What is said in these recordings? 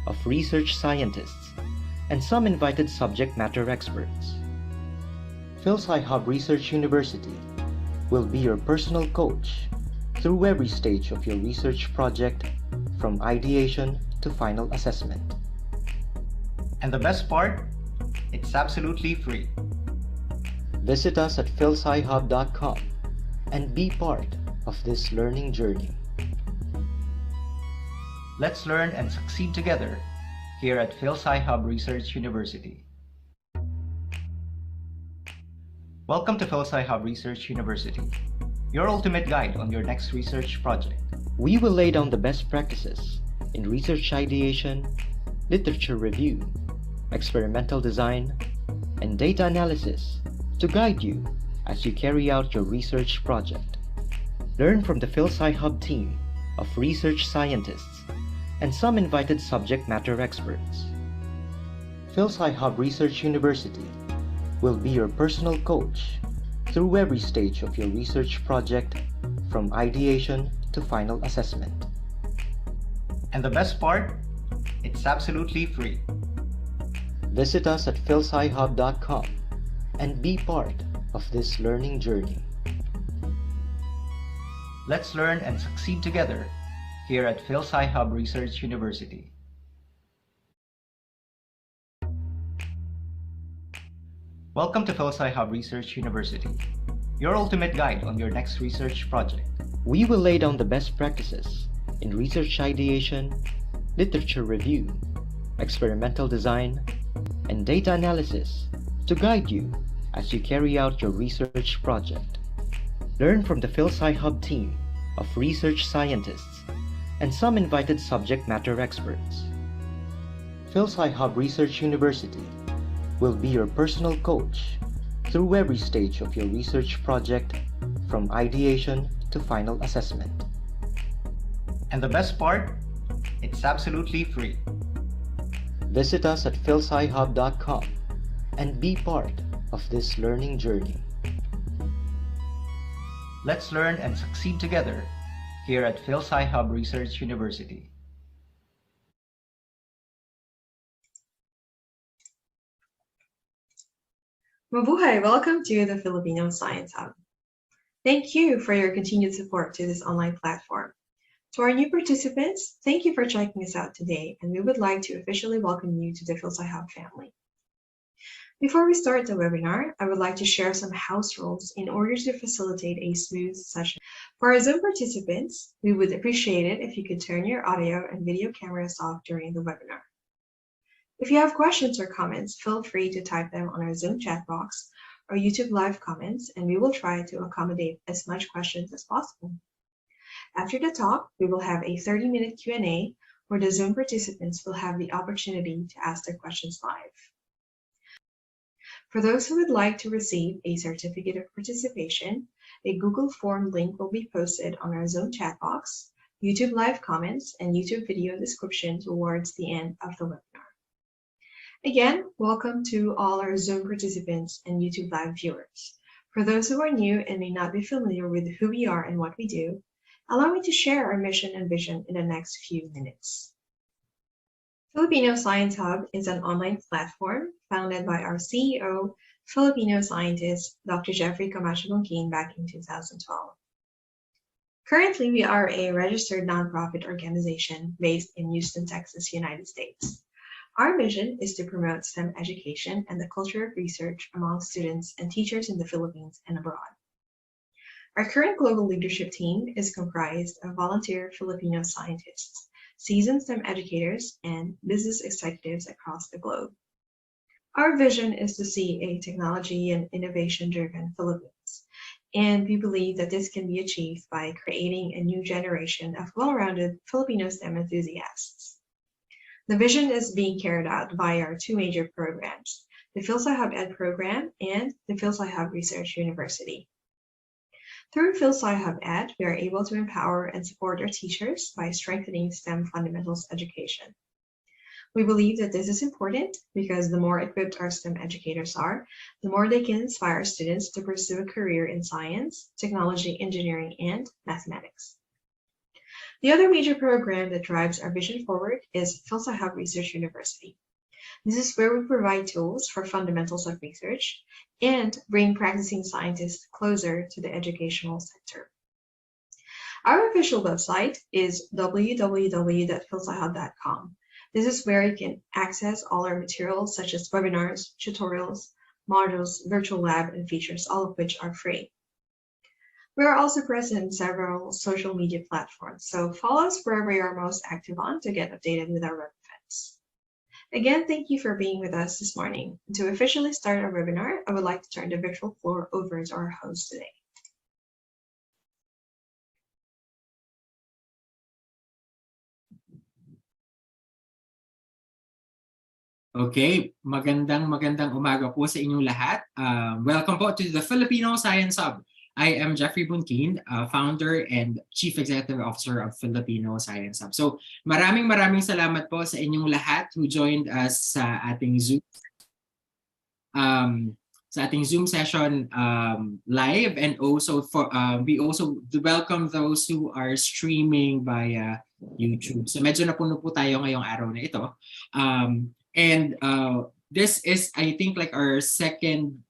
of research scientists and some invited subject matter experts. PhilSci-Hub Research University will be your personal coach through every stage of your research project, from ideation to final assessment. And the best part, it's absolutely free. Visit us at philscihub.com and be part of this learning journey. Let's learn and succeed together here at PhilSci-Hub Research University. Welcome to PhilSci-Hub Research University, your ultimate guide on your next research project. We will lay down the best practices in research ideation, literature review, experimental design, and data analysis to guide you as you carry out your research project. Learn from the PhilSci-Hub team of research scientists and some invited subject matter experts. PhilSci-Hub Research University will be your personal coach through every stage of your research project, from ideation to final assessment. And the best part, it's absolutely free. Visit us at philscihub.com and be part of this learning journey. Let's learn and succeed together here at PhilSci-Hub Research University. Welcome to PhilSci-Hub Research University, your ultimate guide on your next research project. We will lay down the best practices in research ideation, literature review, experimental design, and data analysis to guide you as you carry out your research project. Learn from the PhilSci-Hub team of research scientists and some invited subject matter experts. PhilSci-Hub Research University will be your personal coach through every stage of your research project, from ideation to final assessment. And the best part, it's absolutely free. Visit us at philscihub.com and be part of this learning journey. Let's learn and succeed together here at PhilSci-Hub Research University. Mabuhay! Welcome to the Filipino Science Hub. Thank you for your continued support to this online platform. To our new participants, thank you for checking us out today, and we would like to officially welcome you to the PhilSci-Hub family. Before we start the webinar, I would like to share some house rules in order to facilitate a smooth session. For our Zoom participants, we would appreciate it if you could turn your audio and video cameras off during the webinar. If you have questions or comments, feel free to type them on our Zoom chat box or YouTube live comments, and we will try to accommodate as much questions as possible. After the talk, we will have a 30-minute Q&A where the Zoom participants will have the opportunity to ask their questions live. For those who would like to receive a certificate of participation, a Google form link will be posted on our Zoom chat box, YouTube live comments, and YouTube video description towards the end of the webinar. Again, welcome to all our Zoom participants and YouTube live viewers. For those who are new and may not be familiar with who we are and what we do, allow me to share our mission and vision in the next few minutes. Filipino Science Hub is an online platform founded by our CEO, Filipino scientist, Dr. Jeffrey Camacho-Bonquin back in 2012. Currently, we are a registered nonprofit organization based in Houston, Texas, United States. Our mission is to promote STEM education and the culture of research among students and teachers in the Philippines and abroad. Our current global leadership team is comprised of volunteer Filipino scientists, seasoned STEM educators, and business executives across the globe. Our vision is to see a technology and innovation-driven Philippines, and we believe that this can be achieved by creating a new generation of well-rounded Filipino STEM enthusiasts. The vision is being carried out via our two major programs, the PhilSci-Hub Ed program and the PhilSci-Hub Research University. Through PhilSci-Hub Ed, we are able to empower and support our teachers by strengthening STEM fundamentals education. We believe that this is important because the more equipped our STEM educators are, the more they can inspire students to pursue a career in science, technology, engineering, and mathematics. The other major program that drives our vision forward is PhilSci-Hub Research University. This is where we provide tools for fundamentals of research and bring practicing scientists closer to the educational sector. Our official website is www.philscihub.com. This is where you can access all our materials such as webinars, tutorials, modules, virtual lab, and features, all of which are free. We are also present in several social media platforms, so follow us wherever you are most active on to get updated with our web events. Again, thank you for being with us this morning. To officially start our webinar, I would like to turn the virtual floor over to our host today. Okay, magandang umaga po sa inyong lahat. Welcome po to the Filipino Science Hub. I am Jeffrey Bunkin, founder and Chief Executive Officer of Filipino Science Hub. So maraming salamat po sa inyong lahat who joined us sa ating Zoom session live, and also we also welcome those who are streaming via YouTube. So medyo napuno po tayo ngayong araw na ito. And this is, I think, like our second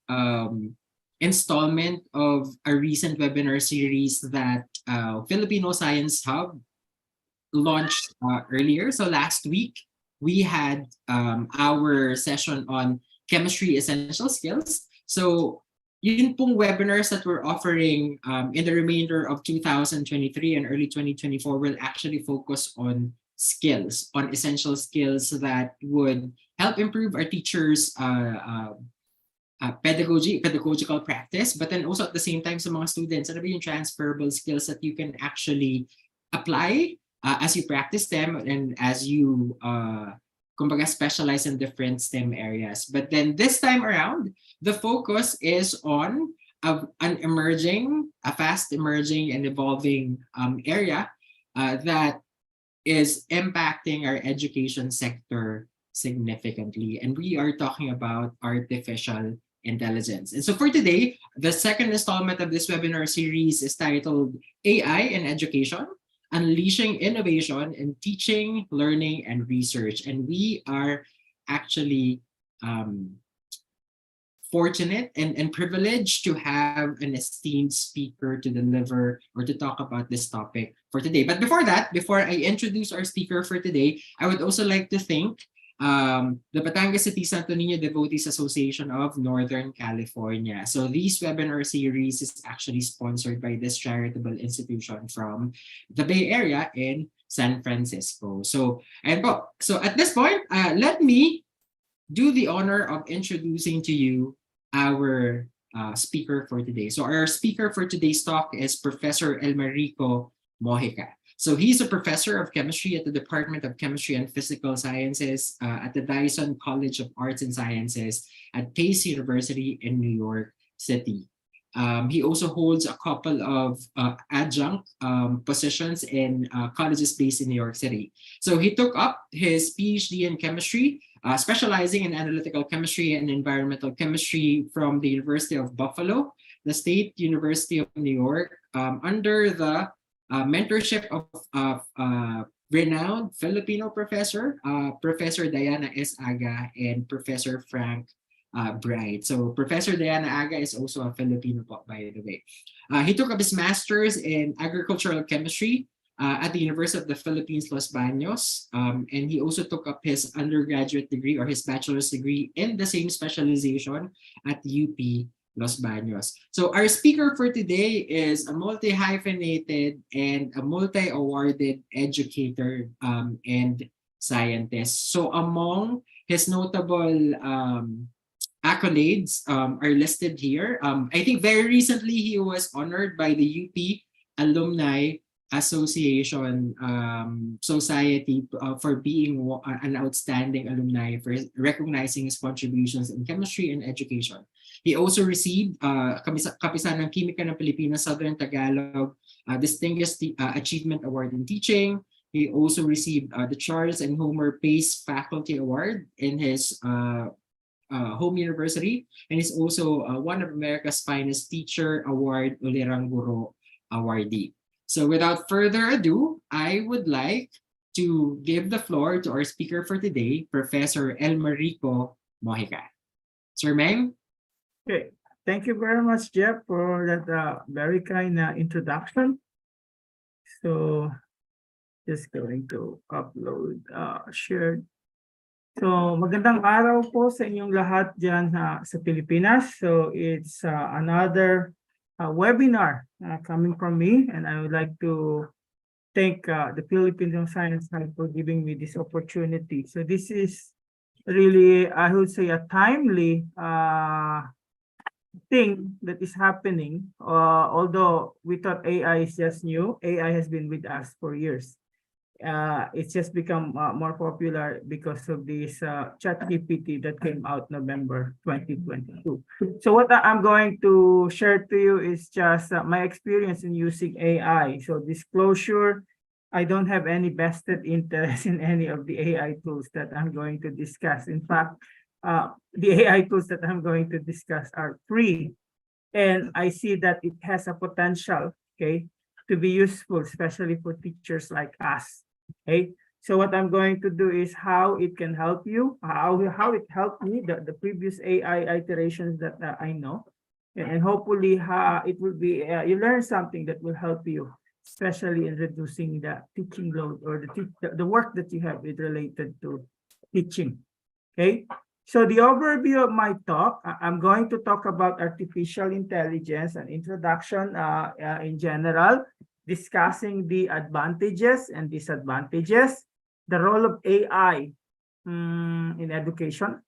installment of a recent webinar series that Filipino Science Hub launched earlier. So last week, we had our session on chemistry essential skills. So yun pong webinars that we're offering in the remainder of 2023 and early 2024 will actually focus on skills, on essential skills that would help improve our teachers' pedagogical practice, but then also at the same time sa mga students, ano ba yung transferable skills that you can actually apply as you practice them and as you kumbaga specialize in different STEM areas. But then this time around, the focus is on a fast emerging and evolving area that is impacting our education sector significantly. And we are talking about artificial intelligence. And so for today, the second installment of this webinar series is titled AI in Education, Unleashing Innovation in Teaching, Learning, and Research. And we are actually fortunate and privileged to have an esteemed speaker to deliver or to talk about this topic for today. But before that, before I introduce our speaker for today, I would also like to thank the Batangas City Santo Niño Devotees Association of Northern California. So this webinar series is actually sponsored by this charitable institution from the Bay Area in San Francisco. So at this point, let me do the honor of introducing to you our speaker for today. So our speaker for today's talk is Professor Elmer-Rico Mojica. So he's a professor of chemistry at the Department of Chemistry and Physical Sciences at the Dyson College of Arts and Sciences at Pace University in New York City. He also holds a couple of adjunct positions in colleges based in New York City. So he took up his PhD in chemistry, specializing in analytical chemistry and environmental chemistry from the University of Buffalo, the State University of New York, under the mentorship of renowned Filipino professor, Professor Diana S. Aga and Professor Frank Bright. So Professor Diana Aga is also a Filipino, by the way. He took up his master's in agricultural chemistry at the University of the Philippines, Los Baños, and he also took up his undergraduate degree or his bachelor's degree in the same specialization at UP Los Baños. So our speaker for today is a multi-hyphenated and a multi-awarded educator and scientist. So among his notable accolades are listed here. I think very recently he was honored by the UP Alumni Association Society for being an outstanding alumni for recognizing his contributions in chemistry and education. He also received Kapisan ng Kimika ng Pilipinas Southern Tagalog Distinguished Achievement Award in Teaching. He also received the Charles and Homer Pace Faculty Award in his home university, and he's also one of America's Finest Teacher Award Ulirang Guro awardee. So without further ado, I would like to give the floor to our speaker for today, Professor Elmer-Rico Mojica. Sir Meng? Okay, thank you very much, Jeff, for that very kind introduction. So, just going to upload, shared. So, magandang araw po sa inyong lahat dyan sa Pilipinas. So, it's another webinar coming from me, and I would like to thank the Philippine Science Hub for giving me this opportunity. So, this is really, I would say, a timely thing that is happening, although we thought AI is just new, AI has been with us for years. It's just become more popular because of this ChatGPT that came out November 2022. So what I'm going to share to you is just my experience in using AI. So disclosure, I don't have any vested interest in any of the AI tools that I'm going to discuss. In fact, the AI tools that I'm going to discuss are free, and I see that it has a potential, okay, to be useful, especially for teachers like us. Okay, so what I'm going to do is how it can help you, how it helped me, the previous AI iterations that I know, and hopefully it will be you learn something that will help you, especially in reducing the teaching load or the work that you have related to teaching. Okay. So the overview of my talk, I'm going to talk about artificial intelligence and introduction in general, discussing the advantages and disadvantages, the role of AI in education,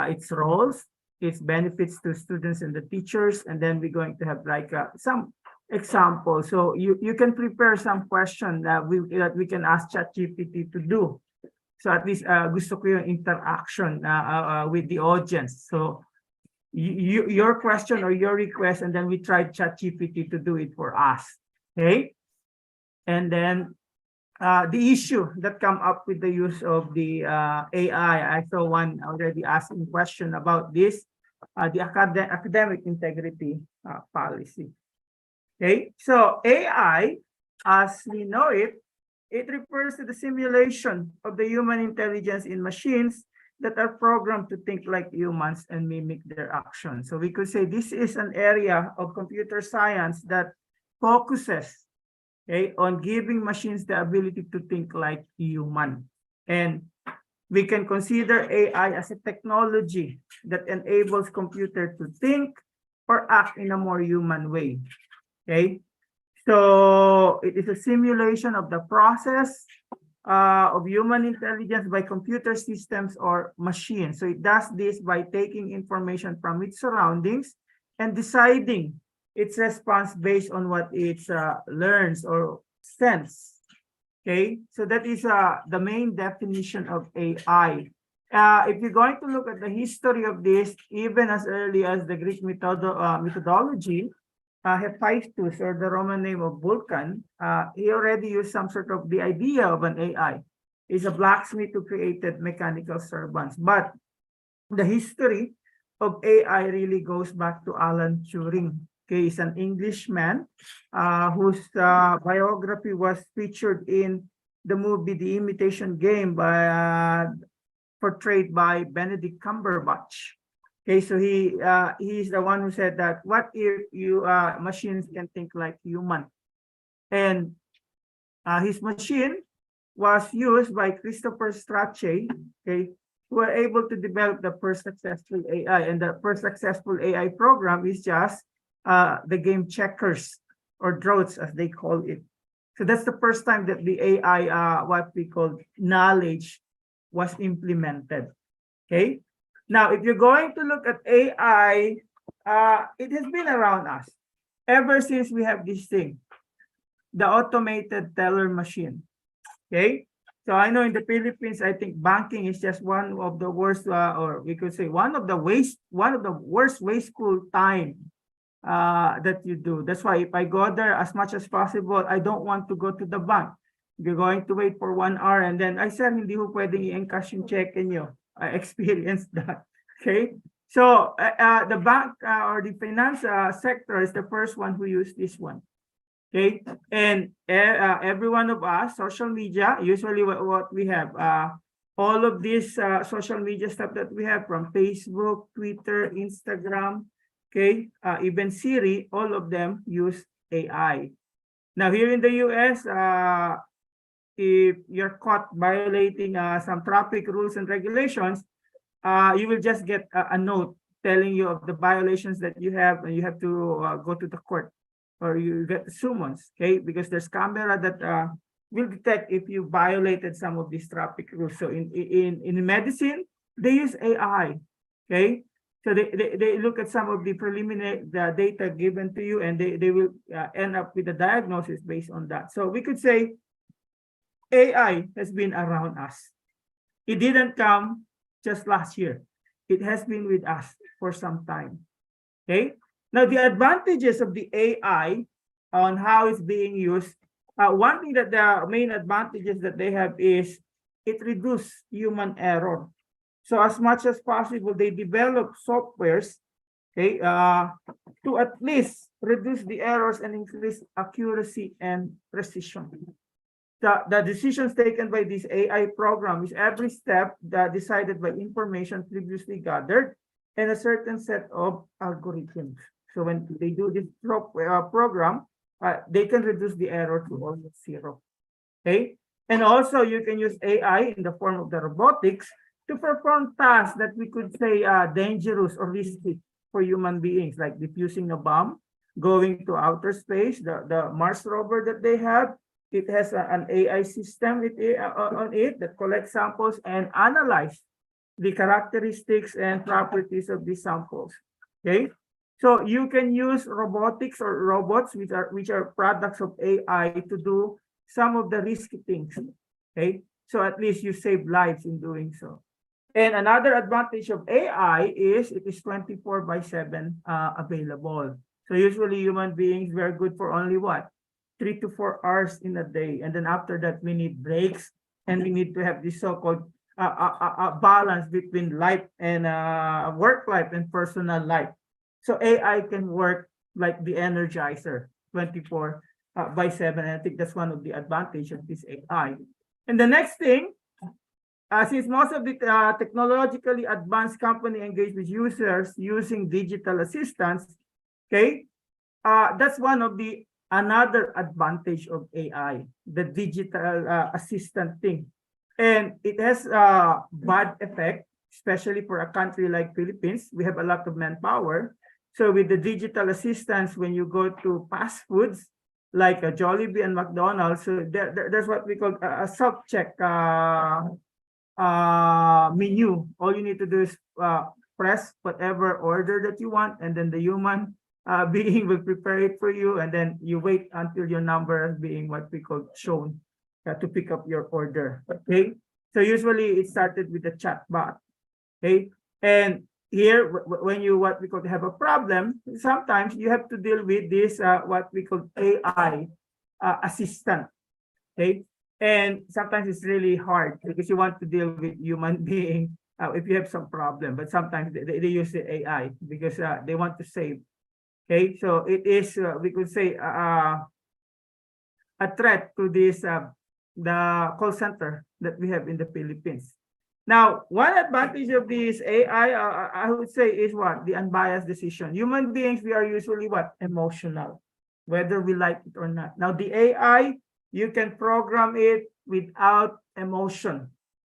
its roles, its benefits to students and the teachers, and then we're going to have like some examples. So you can prepare some questions that we can ask ChatGPT to do. So at least gusto ko yung interaction with the audience. So your question or your request, and then we tried ChatGPT to do it for us. Okay. And then the issue that come up with the use of the AI. I saw one already asking question about this, the academic integrity policy. Okay. So AI, as we know it refers to the simulation of the human intelligence in machines that are programmed to think like humans and mimic their actions. So we could say this is an area of computer science that focuses, okay, on giving machines the ability to think like human. And we can consider AI as a technology that enables computer to think or act in a more human way. Okay. So it is a simulation of the process of human intelligence by computer systems or machines. So it does this by taking information from its surroundings and deciding its response based on what it learns or sense. Okay, so that is the main definition of AI. If you're going to look at the history of this, even as early as the Greek methodology, Hephaestus, or the Roman name of Vulcan, he already used some sort of the idea of an AI. He's a blacksmith who created mechanical servants. But the history of AI really goes back to Alan Turing. Okay, he's an Englishman whose biography was featured in the movie The Imitation Game portrayed by Benedict Cumberbatch. Okay, so he's the one who said that what if machines can think like human? And his machine was used by Christopher Strachey, okay, who were able to develop the first successful AI. And the first successful AI program is just the game checkers, or draughts as they call it. So that's the first time that the AI, what we call knowledge, was implemented. Okay. Now, if you're going to look at AI, it has been around us ever since we have this thing, the automated teller machine. Okay, so I know in the Philippines, I think banking is just one of the worst, or we could say one of the worst wasteful time that you do. That's why if I go there as much as possible, I don't want to go to the bank. You're going to wait for 1 hour, and then I said, hindi ho pwedeng i-encash yung check nyo. I experienced that. Okay, so the bank or the finance sector is the first one who used this one. Okay, and every one of us, social media, usually what we have, all of these social media stuff that we have from Facebook, Twitter, Instagram, okay, even Siri, all of them use AI. Now here in the US, if you're caught violating some traffic rules and regulations, you will just get a note telling you of the violations that you have, and you have to go to the court, or you get summons, okay? Because there's camera that will detect if you violated some of these traffic rules. So in medicine, they use AI, okay? So they look at some of the preliminary data given to you, and they will end up with a diagnosis based on that. So we could say AI has been around us. It didn't come just last year. It has been with us for some time. Okay. Now, the advantages of the AI on how it's being used. One thing that the main advantages that they have is it reduces human error. So as much as possible, they develop softwares, okay, to at least reduce the errors and increase accuracy and precision. The decisions taken by this AI program is every step that decided by information previously gathered and a certain set of algorithms. So when they do this program, they can reduce the error to almost zero. Okay, and also you can use AI in the form of the robotics to perform tasks that we could say dangerous or risky for human beings, like defusing a bomb, going to outer space. The Mars rover that they have, it has an AI system on it that collects samples and analyze the characteristics and properties of these samples. Okay, so you can use robotics or robots, which are products of AI, to do some of the risky things. Okay, so at least you save lives in doing so. And another advantage of AI is it is 24/7 available. So usually human beings, we're good for only what? 3 to 4 hours in a day. And then after that, we need breaks, and we need to have this so-called balance between life and work life and personal life. So AI can work like the energizer 24/7. And I think that's one of the advantages of this AI. And the next thing, since most of the technologically advanced company engage with users using digital assistants, okay, that's one of the another advantage of AI, the digital assistant thing. And it has a bad effect, especially for a country like Philippines. We have a lot of manpower. So with the digital assistants, when you go to fast foods like a Jollibee and McDonald's, so there's what we call a self-check menu. All you need to do is press whatever order that you want, and then the human being will prepare it for you, and then you wait until your number being what we call shown to pick up your order. Okay, so usually it started with a chat bot. Okay, and here when you what we call have a problem, sometimes you have to deal with this what we call AI assistant. Okay, and sometimes it's really hard because you want to deal with human being if you have some problem, but sometimes they use the AI because they want to save. Okay, so it is we could say a threat to this the call center that we have in the Philippines. Now, one advantage of this AI, I would say, is what? The unbiased decision. Human beings, we are usually what? Emotional, whether we like it or not. Now, the AI, you can program it without emotion.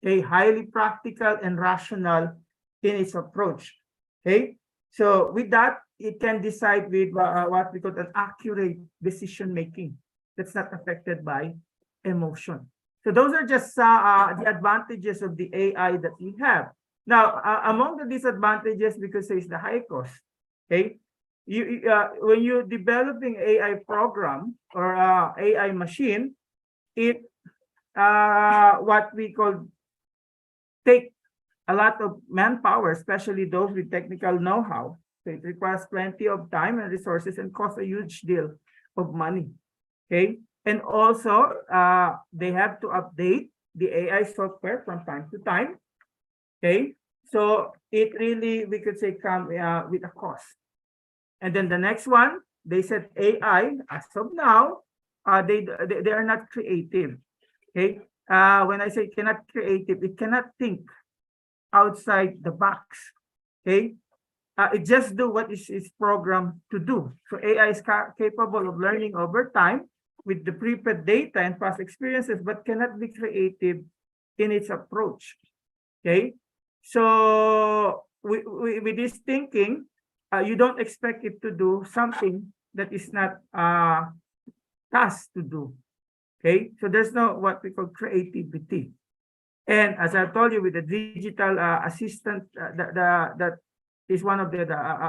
Okay, highly practical and rational in its approach. Okay, so with that, it can decide with what we call an accurate decision making that's not affected by emotion. So those are just the advantages of the AI that we have. Now, among the disadvantages, because it's the high cost. Okay, when you're developing AI program or AI machine, it what we call take a lot of manpower, especially those with technical know-how. So it requires plenty of time and resources and costs a huge deal of money. Okay, and also they have to update the AI software from time to time. Okay, so it really, we could say, come with a cost. And then the next one, they said AI, as of now, they are not creative. Okay. When I say cannot creative, it cannot think outside the box. Okay. It just do what is programmed to do. So AI is capable of learning over time with the prepared data and past experiences, but cannot be creative in its approach. Okay. So with this thinking, you don't expect it to do something that is not tasked to do. Okay. So there's no what we call creativity. And as I told you, with the digital assistant, that is one of the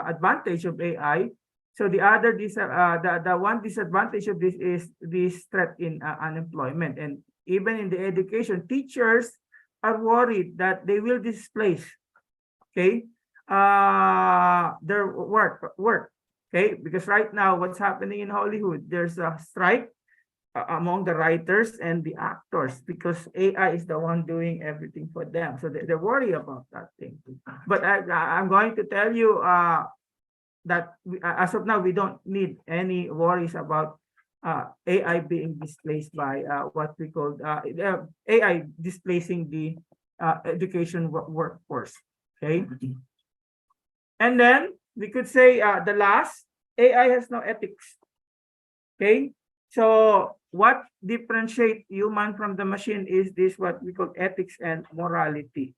advantage of AI. So the other the one disadvantage of this is this threat in unemployment, and even in the education, teachers are worried that they will displace, okay, their work, okay, because right now what's happening in Hollywood, there's a strike among the writers and the actors because AI is the one doing everything for them. So they're worried about that thing. But I'm going to tell you that as of now, we don't need any worries about AI being displaced by what we call AI displacing the education workforce. Okay. And then we could say the last, AI has no ethics. Okay. So what differentiate human from the machine is this what we call ethics and morality.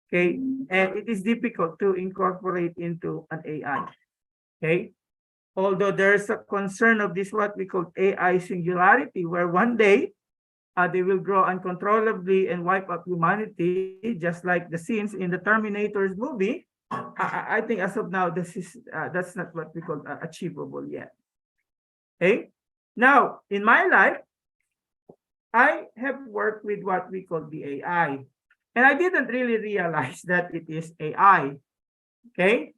Okay. And it is difficult to incorporate into an AI. Okay. Although there's a concern of this what we call AI singularity, where one day they will grow uncontrollably and wipe out humanity, just like the scenes in the Terminator's movie. I think as of now, that's not what we call achievable yet. Okay. Now, in my life, I have worked with what we call the AI, and I didn't really realize that it is AI. Okay.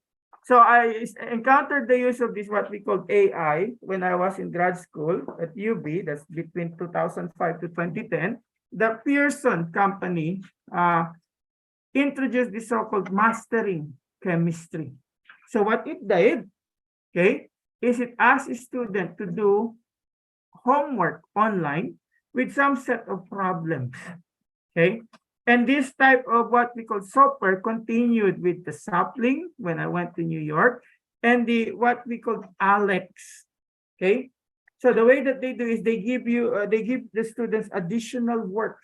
So I encountered the use of this what we call AI when I was in grad school at UB. That's between 2005 to 2010. The Pearson company introduced the so-called mastering chemistry. So what it did, okay, is it asked a student to do homework online with some set of problems. Okay. And this type of what we call software continued with the sapling when I went to New York, and the what we call Alex. Okay. So the way that they do is they give the students additional work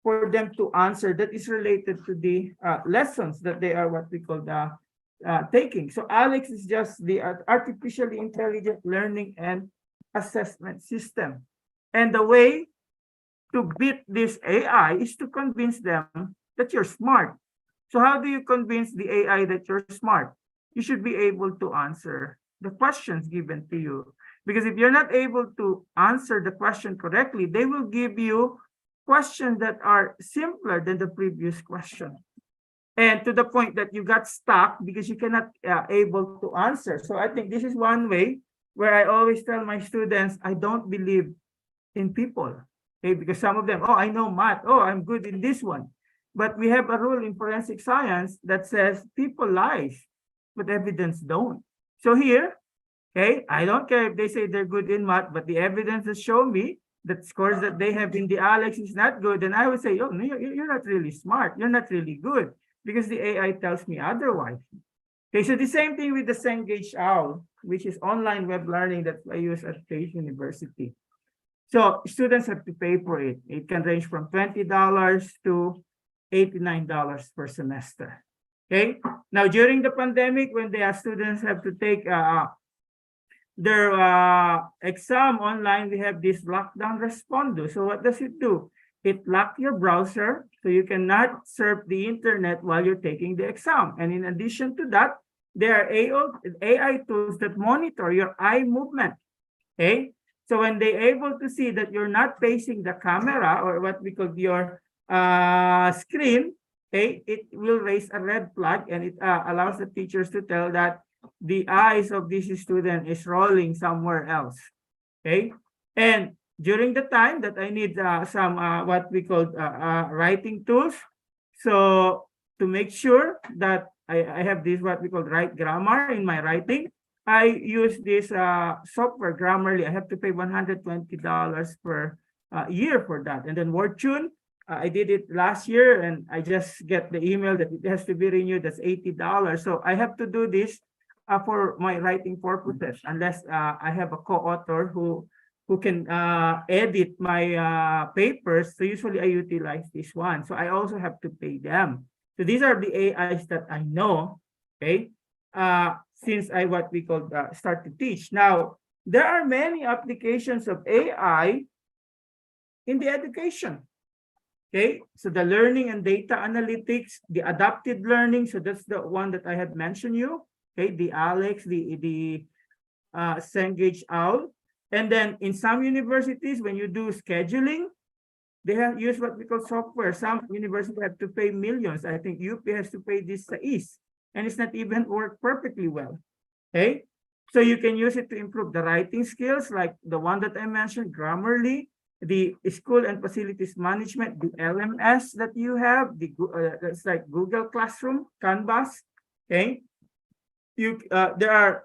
for them to answer that is related to the lessons that they are what we call the taking. So Alex is just the artificially intelligent learning and assessment system. And the way to beat this AI is to convince them that you're smart. So how do you convince the AI that you're smart? You should be able to answer the questions given to you. Because if you're not able to answer the question correctly, they will give you questions that are simpler than the previous question. And to the point that you got stuck because you cannot able to answer. So I think this is one way where I always tell my students, I don't believe in people. Okay, because some of them, oh, I know math. Oh, I'm good in this one. But we have a rule in forensic science that says people lies, but evidence don't. So here, okay, I don't care if they say they're good in math, but the evidence has shown me that scores that they have in the Alex is not good. And I would say, oh, no, you're not really smart. You're not really good because the AI tells me otherwise. Okay, so the same thing with the Cengage OWL, which is online web learning that I use at State University. So students have to pay for it. It can range from $20 to $89 per semester. Okay. Now during the pandemic, when the students have to take their exam online, we have this lockdown respondo. So what does it do? It locks your browser so you cannot surf the internet while you're taking the exam. And in addition to that, there are AI tools that monitor your eye movement. Okay. So when they're able to see that you're not facing the camera or what we call your screen, okay, it will raise a red flag, and it allows the teachers to tell that the eyes of this student is rolling somewhere else. Okay. And during the time that I need some what we call writing tools, so to make sure that I have this what we call right grammar in my writing, I use this software, Grammarly. I have to pay $120 per year for that. And then WordTune, I did it last year and I just get the email that it has to be renewed. That's $80. So I have to do this for my writing purposes, unless I have a co-author who can edit my papers. So usually I utilize this one. So I also have to pay them. So these are the AIs that I know, okay? Since I what we call start to teach. Now, there are many applications of AI in the education. Okay, so the learning and data analytics, the adaptive learning. So that's the one that I had mentioned you. Okay, the Alex, the Cengage Owl. And then in some universities, when you do scheduling, they have used what we call software. Some universities have to pay millions. I think UP has to pay this East, and it's not even work perfectly well. Okay, so you can use it to improve the writing skills, like the one that I mentioned, Grammarly, the school and facilities management, the LMS that you have, the that's like Google Classroom, Canvas. Okay, there are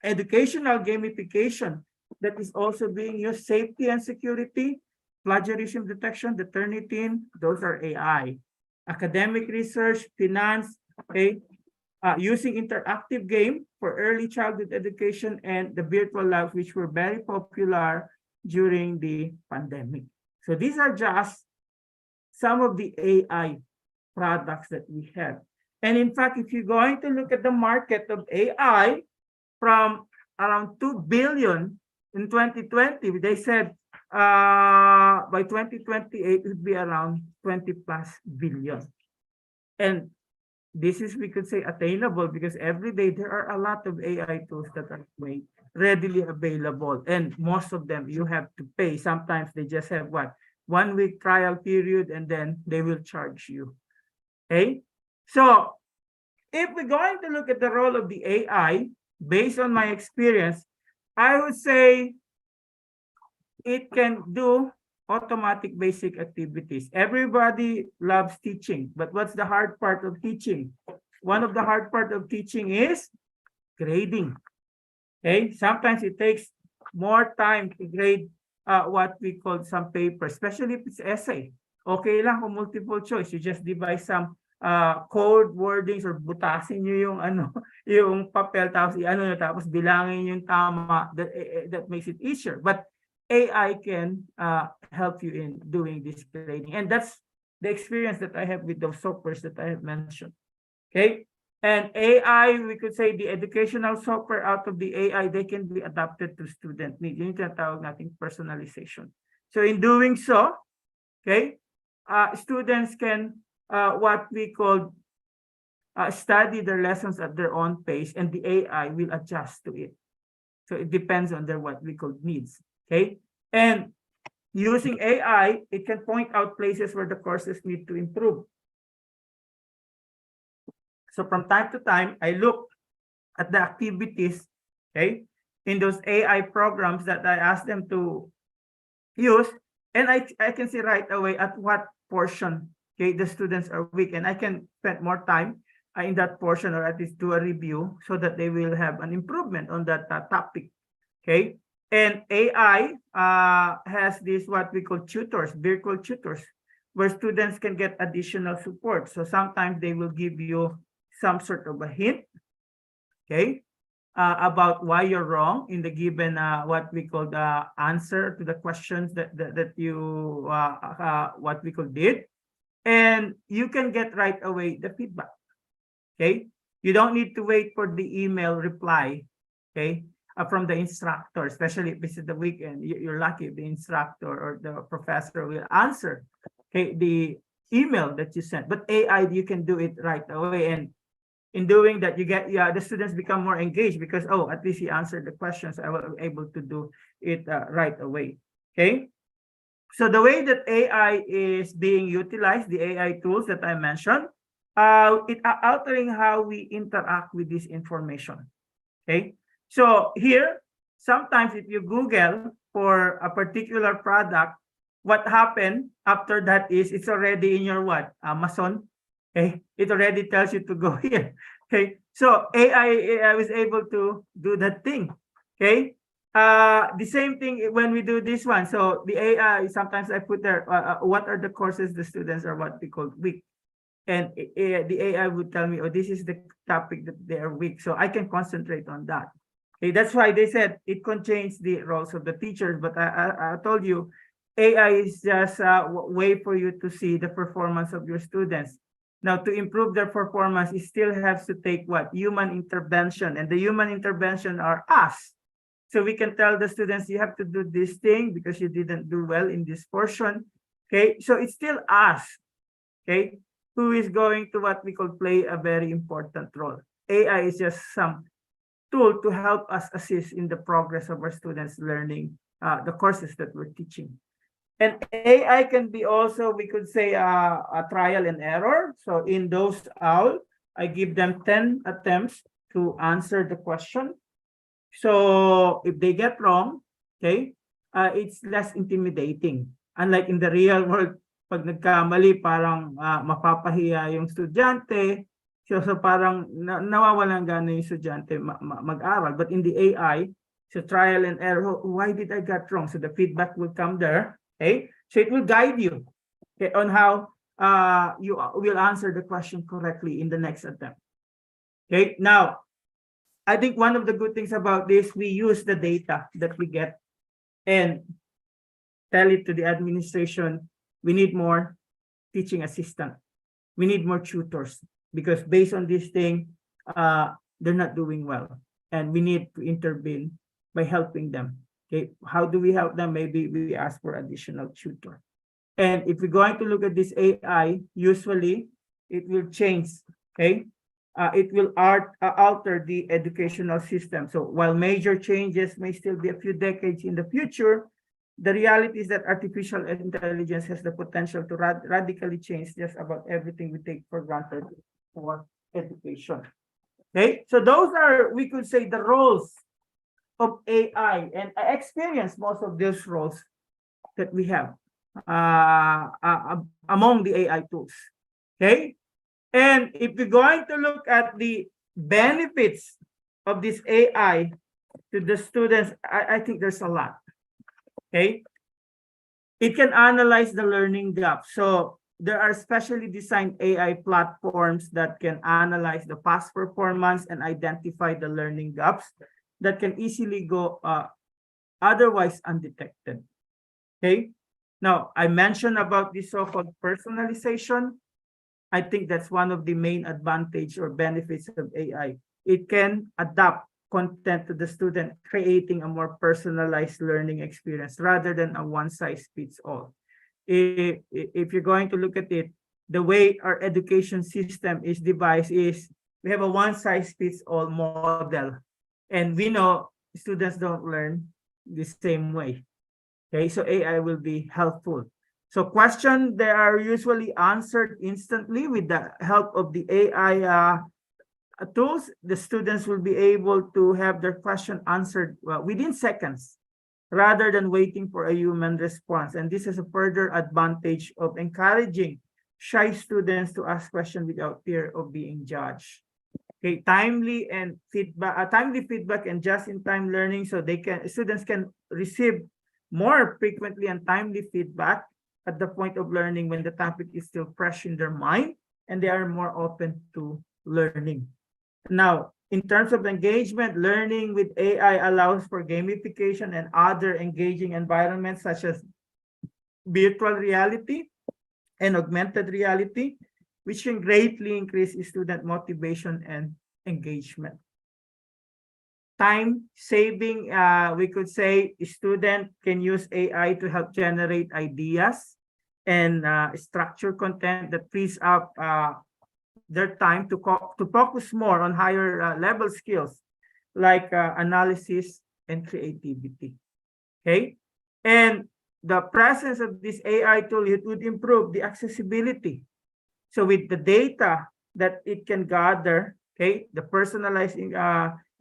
educational gamification that is also being used, safety and security, plagiarism detection, the Turnitin, those are AI. Academic research, finance, okay, using interactive game for early childhood education, and the virtual labs, which were very popular during the pandemic. So these are just some of the AI products that we have. And in fact, if you're going to look at the market of AI, from around 2 billion in 2020, they said by 2028, it would be around 20 plus billion. And this is, we could say, attainable, because every day there are a lot of AI tools that are made readily available. And most of them you have to pay. Sometimes they just have what? 1 week trial period, and then they will charge you. Okay? So if we're going to look at the role of the AI, based on my experience, I would say it can do automatic basic activities. Everybody loves teaching, but what's the hard part of teaching? One of the hard part of teaching is grading. Okay, sometimes it takes more time to grade what we call some paper, especially if it's essay. Okay lang kung multiple choice, you just devise some code wordings, or butasin nyo yung yung papel, tapos tapos bilangin yung tama. That makes it easier. But AI can help you in doing this grading, and that's the experience that I have with those softwares that I have mentioned. Okay, and AI, we could say the educational software out of the AI, they can be adapted to student needs. Yung tinatawag nating personalization. So in doing so, okay, students can what we call study their lessons at their own pace, and the AI will adjust to it. So it depends on their what we call needs. Okay, and using AI, it can point out places where the courses need to improve. So from time to time, I look at the activities, okay, in those AI programs that I ask them to use, and I can see right away at what portion, okay, the students are weak, and I can spend more time in that portion, or at least do a review, so that they will have an improvement on that topic. Okay, and AI has this what we call tutors, virtual tutors, where students can get additional support. So sometimes they will give you some sort of a hint, okay, about why you're wrong in the given what we call the answer to the questions that you what we call did, and you can get right away the feedback. Okay, you don't need to wait for the email reply, okay, from the instructor, especially if this is the weekend. You're lucky if the instructor or the professor will answer, okay, the email that you sent. But AI, you can do it right away, and in doing that, you get the students become more engaged, because at least he answered the questions. I was able to do it right away. Okay, so the way that AI is being utilized, the AI tools that I mentioned, it altering how we interact with this information. Okay, so here, sometimes if you Google for a particular product, what happened after that is it's already in your what? Amazon. Okay, it already tells you to go here. Okay, so AI was able to do that thing. Okay, the same thing when we do this one. So the AI, sometimes I put there, what are the courses the students are what we call weak, and the AI would tell me, oh, this is the topic that they are weak, so I can concentrate on that. Okay, that's why they said it can change the roles of the teachers. But I told you, AI is just a way for you to see the performance of your students. Now, to improve their performance, it still has to take what? Human intervention. And the human intervention are us. So we can tell the students, you have to do this thing because you didn't do well in this portion. Okay, so it's still us, okay, who is going to what we call play a very important role. AI is just some tool to help us assist in the progress of our students learning the courses that we're teaching. And AI can be also, we could say, a trial and error. So in those OWL, I give them 10 attempts to answer the question. So if they get wrong, okay, it's less intimidating. Unlike in the real world, pag nagkamali, parang mapapahiya yung estudyante. So parang nawawalan gana yung estudyante mag-aral. But in the AI, so trial and error, why did I get wrong? So the feedback will come there. Okay, so it will guide you, okay, on how you will answer the question correctly in the next attempt. Okay, now I think one of the good things about this, we use the data that we get and tell it to the administration, we need more teaching assistant, we need more tutors, because based on this thing, they're not doing well, and we need to intervene by helping them. Okay, how do we help them? Maybe we ask for additional tutor. And if we're going to look at this AI, usually it will change. Okay, it will alter the educational system. So while major changes may still be a few decades in the future, the reality is that artificial intelligence has the potential to radically change just about everything we take for granted for education. Okay, so those are, we could say, the roles of AI, and I experienced most of those roles that we have among the AI tools. Okay, and if we're going to look at the benefits of this AI to the students, I think there's a lot. Okay, it can analyze the learning gap. So there are specially designed AI platforms that can analyze the past performance and identify the learning gaps that can easily go otherwise undetected. Okay, now I mentioned about the so-called personalization. I think that's one of the main advantage or benefits of AI. It can adapt content to the student, creating a more personalized learning experience rather than a one-size-fits-all. If you're going to look at it, the way our education system is devised is we have a one-size-fits-all model. And we know students don't learn the same way. Okay, so AI will be helpful. So questions, they are usually answered instantly with the help of the AI tools. The students will be able to have their question answered within seconds, rather than waiting for a human response. And this is a further advantage of encouraging shy students to ask questions without fear of being judged. Okay, timely feedback and just-in-time learning, so students can receive more frequently and timely feedback at the point of learning when the topic is still fresh in their mind and they are more open to learning. Now, in terms of engagement, learning with AI allows for gamification and other engaging environments such as virtual reality and augmented reality, which can greatly increase student motivation and engagement. Time saving, we could say a student can use AI to help generate ideas and structure content that frees up their time to focus more on higher level skills like analysis and creativity. Okay, and the presence of this AI tool, it would improve the accessibility. So with the data that it can gather, okay, the personalized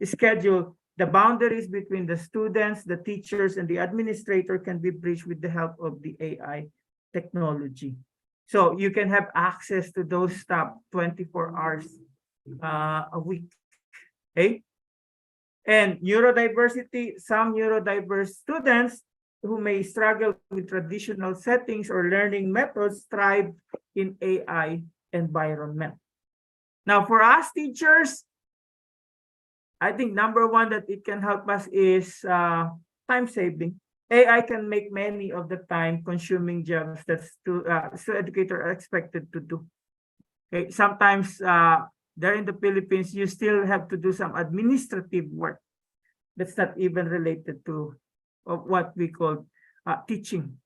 schedule, the boundaries between the students, the teachers, and the administrator can be bridged with the help of the AI technology. So you can have access to those stuff 24 hours a week. Okay. And neurodiversity, some neurodiverse students who may struggle with traditional settings or learning methods thrive in AI environment. Now, for us teachers, I think number one that it can help us is time saving. AI can make many of the time consuming jobs that educators are expected to do. Okay, sometimes there in the Philippines, you still have to do some administrative work that's not even related to what we call teaching.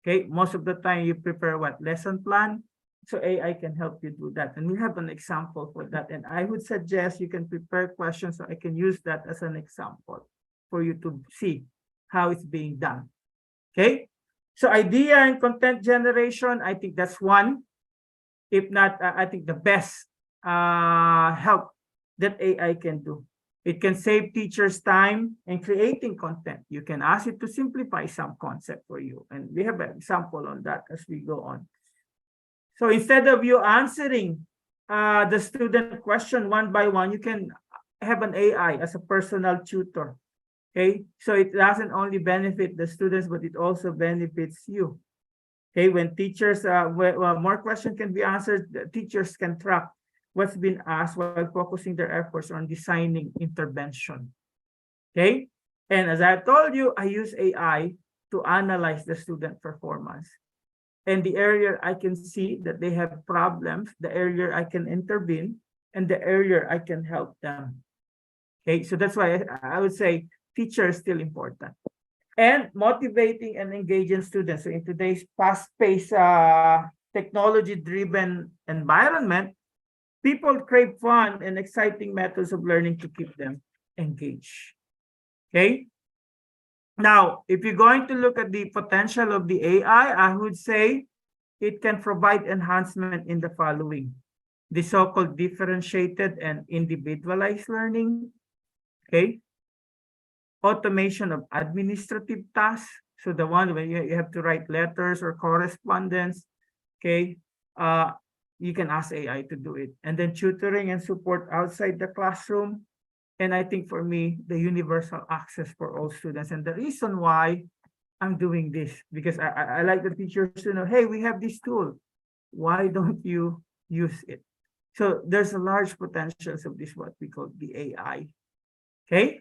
Okay, most of the time you prepare what lesson plan, so AI can help you do that, and we have an example for that. And I would suggest you can prepare questions so I can use that as an example for you to see how it's being done. Okay, so idea and content generation, I think that's one. If not, I think the best help that AI can do. It can save teachers time in creating content. You can ask it to simplify some concept for you. And we have an example on that as we go on. So instead of you answering the student question one by one, you can have an AI as a personal tutor. Okay, so it doesn't only benefit the students, but it also benefits you. Okay, when teachers, more questions can be answered, the teachers can track what's been asked while focusing their efforts on designing intervention. Okay, and as I told you, I use AI to analyze the student performance. And the area I can see that they have problems, the area I can intervene, and the area I can help them. Okay, so that's why I would say teacher is still important. And motivating and engaging students. So in today's fast-paced, technology-driven environment, people crave fun and exciting methods of learning to keep them engaged. Okay. Now, if you're going to look at the potential of the AI, I would say it can provide enhancement in the following: the so-called differentiated and individualized learning. Okay. Automation of administrative tasks. So the one where you have to write letters or correspondence. Okay. You can ask AI to do it. And then tutoring and support outside the classroom. And I think for me, the universal access for all students. And the reason why I'm doing this, because I like the teachers to know, hey, we have this tool. Why don't you use it? So there's a large potentials of this, what we call the AI. Okay.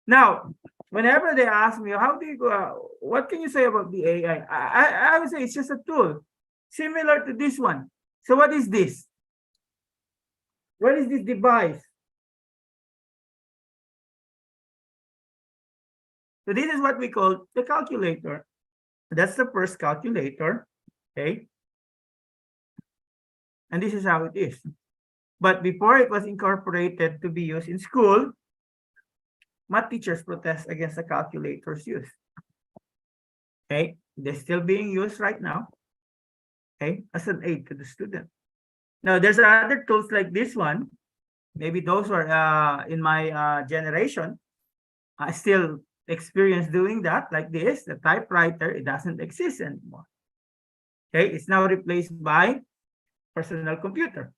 Now, whenever they ask me, how do you go, what can you say about the AI? I would say it's just a tool, similar to this one. So what is this? What is this device? So this is what we call the calculator. That's the first calculator, okay? And this is how it is. But before it was incorporated to be used in school, math teachers protest against the calculator's use. Okay, they're still being used right now, okay, as an aid to the student. Now, there's other tools like this one. Maybe those were in my generation. I still experience doing that, like this. The typewriter, it doesn't exist anymore. Okay, it's now replaced by personal computer.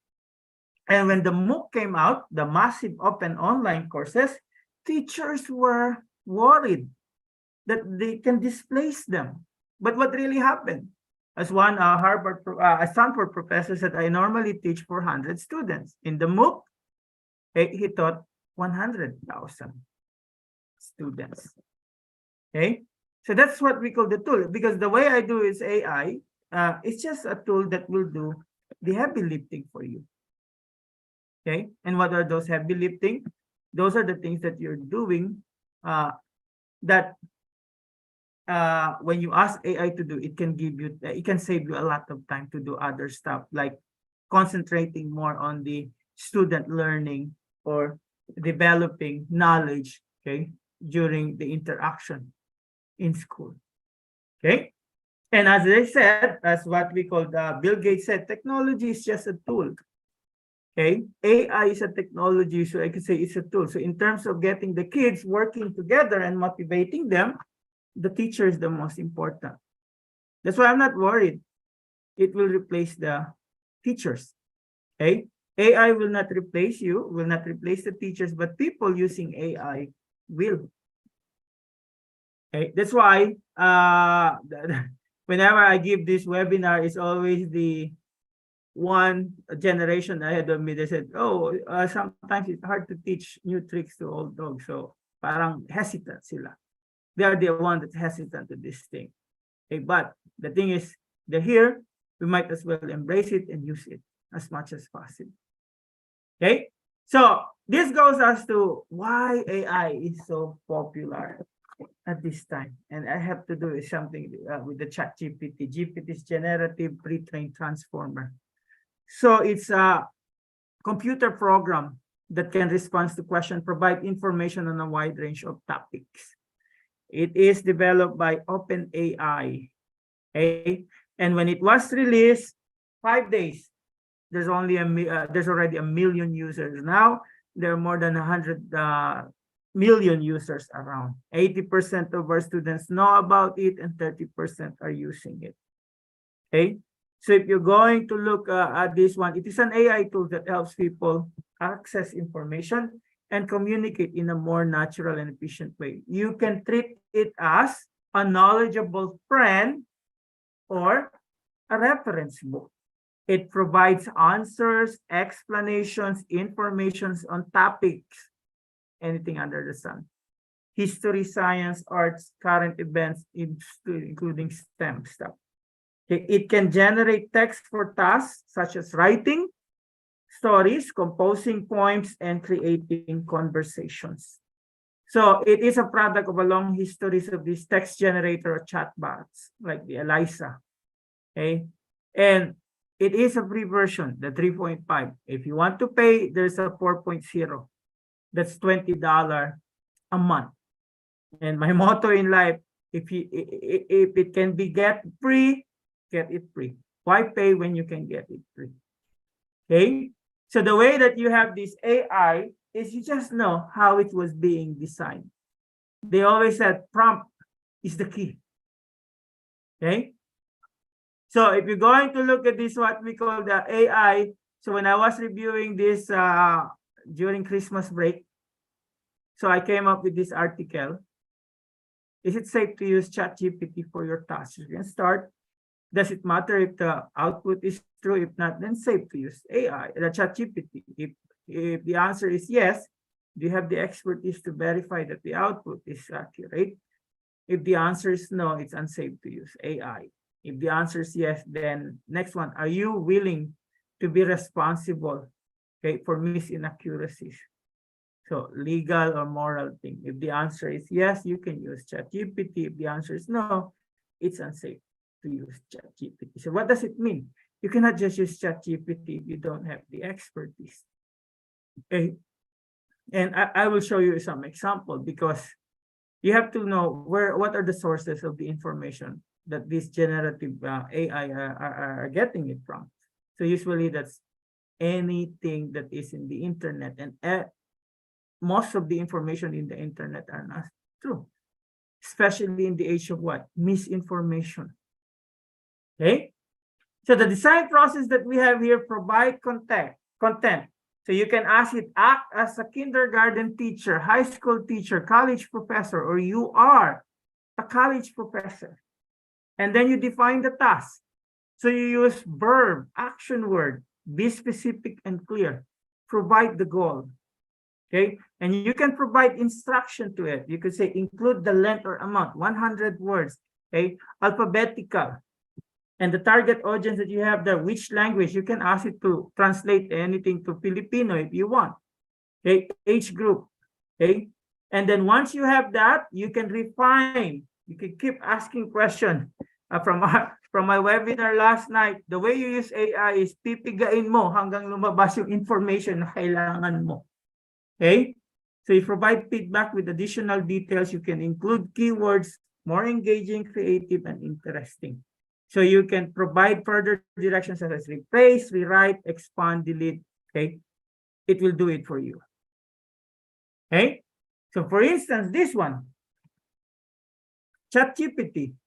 And when the MOOC came out, the massive open online courses, teachers were worried that they can displace them. But what really happened? As one Stanford professor said, I normally teach 400 students. In the MOOC, he taught 100,000 students. Okay, so that's what we call the tool. Because the way I do is AI, it's just a tool that will do the heavy lifting for you. Okay, and what are those heavy lifting? Those are the things that you're doing that when you ask AI to do, it can give you, it can save you a lot of time to do other stuff, like concentrating more on the student learning or developing knowledge, okay, during the interaction in school. Okay, and as I said, as what we call Bill Gates said, technology is just a tool. Okay, AI is a technology, so I could say it's a tool. So in terms of getting the kids working together and motivating them, the teacher is the most important. That's why I'm not worried it will replace the teachers. Okay, AI will not replace you, will not replace the teachers, but people using AI will. Okay, that's why whenever I give this webinar, it's always the one generation ahead of me. They said, "Oh, sometimes it's hard to teach new tricks to old dogs." So parang hesitant sila. They are the one that's hesitant to this thing. Okay, but the thing is, they're here. We might as well embrace it and use it as much as possible. Okay, so this goes as to why AI is so popular at this time, and I have to do something with the chat GPT. GPT is generative pre-trained transformer. So it's a computer program that can respond to questions, provide information on a wide range of topics. It is developed by OpenAI. Okay, and when it was released, 5 days, there's already 1 million users. Now there are more than 100 million users around. 80% of our students know about it, and 30% are using it. Okay, so if you're going to look at this one, it is an AI tool that helps people access information and communicate in a more natural and efficient way. You can treat it as a knowledgeable friend or a reference book. It provides answers, explanations, informations on topics, anything under the sun. History, science, arts, current events, including STEM stuff. It can generate text for tasks such as writing stories, composing poems, and creating conversations. So it is a product of a long history of these text generator chatbots like the Eliza. Okay, and it is a free version, the 3.5. If you want to pay, there's a 4.0. That's $20 a month. And my motto in life, if it can be get it free. Why pay when you can get it free? Okay, so the way that you have this AI is you just know how it was being designed. They always said prompt is the key. Okay, so if you're going to look at this, what we call the AI, so when I was reviewing this during Christmas break, so I came up with this article. Is it safe to use ChatGPT for your tasks? You can start. Does it matter if the output is true? If not, then safe to use AI, the ChatGPT. If the answer is yes, do you have the expertise to verify that the output is accurate? If the answer is no, it's unsafe to use AI. If the answer is yes, then next one, are you willing to be responsible, okay, for inaccuracies? So legal or moral thing. If the answer is yes, you can use ChatGPT. If the answer is no, it's unsafe to use ChatGPT. So what does it mean? You cannot just use ChatGPT if you don't have the expertise. Okay. And I will show you some example, because you have to know what are the sources of the information that this generative AI are getting it from. So usually that's anything that is in the internet, and most of the information in the internet are not true, especially in the age of what? Misinformation. Okay, so the design process that we have here provide content. So you can ask it, act as a kindergarten teacher, high school teacher, college professor, or you are a college professor. And then you define the task. So you use verb, action word, be specific and clear, provide the goal. Okay, and you can provide instruction to it. You could say include the length or amount, 100 words, okay, alphabetical. And the target audience that you have there, which language, you can ask it to translate anything to Filipino if you want. Okay, age group. Okay, and then once you have that, you can refine. You can keep asking questions. From my webinar last night, the way you use AI is pipigain mo hanggang lumabas yung information na kailangan mo. Okay, so you provide feedback with additional details. You can include keywords, more engaging, creative, and interesting. So you can provide further directions such as replace, rewrite, expand, delete. Okay, it will do it for you. Okay, so for instance, this one, ChatGPT.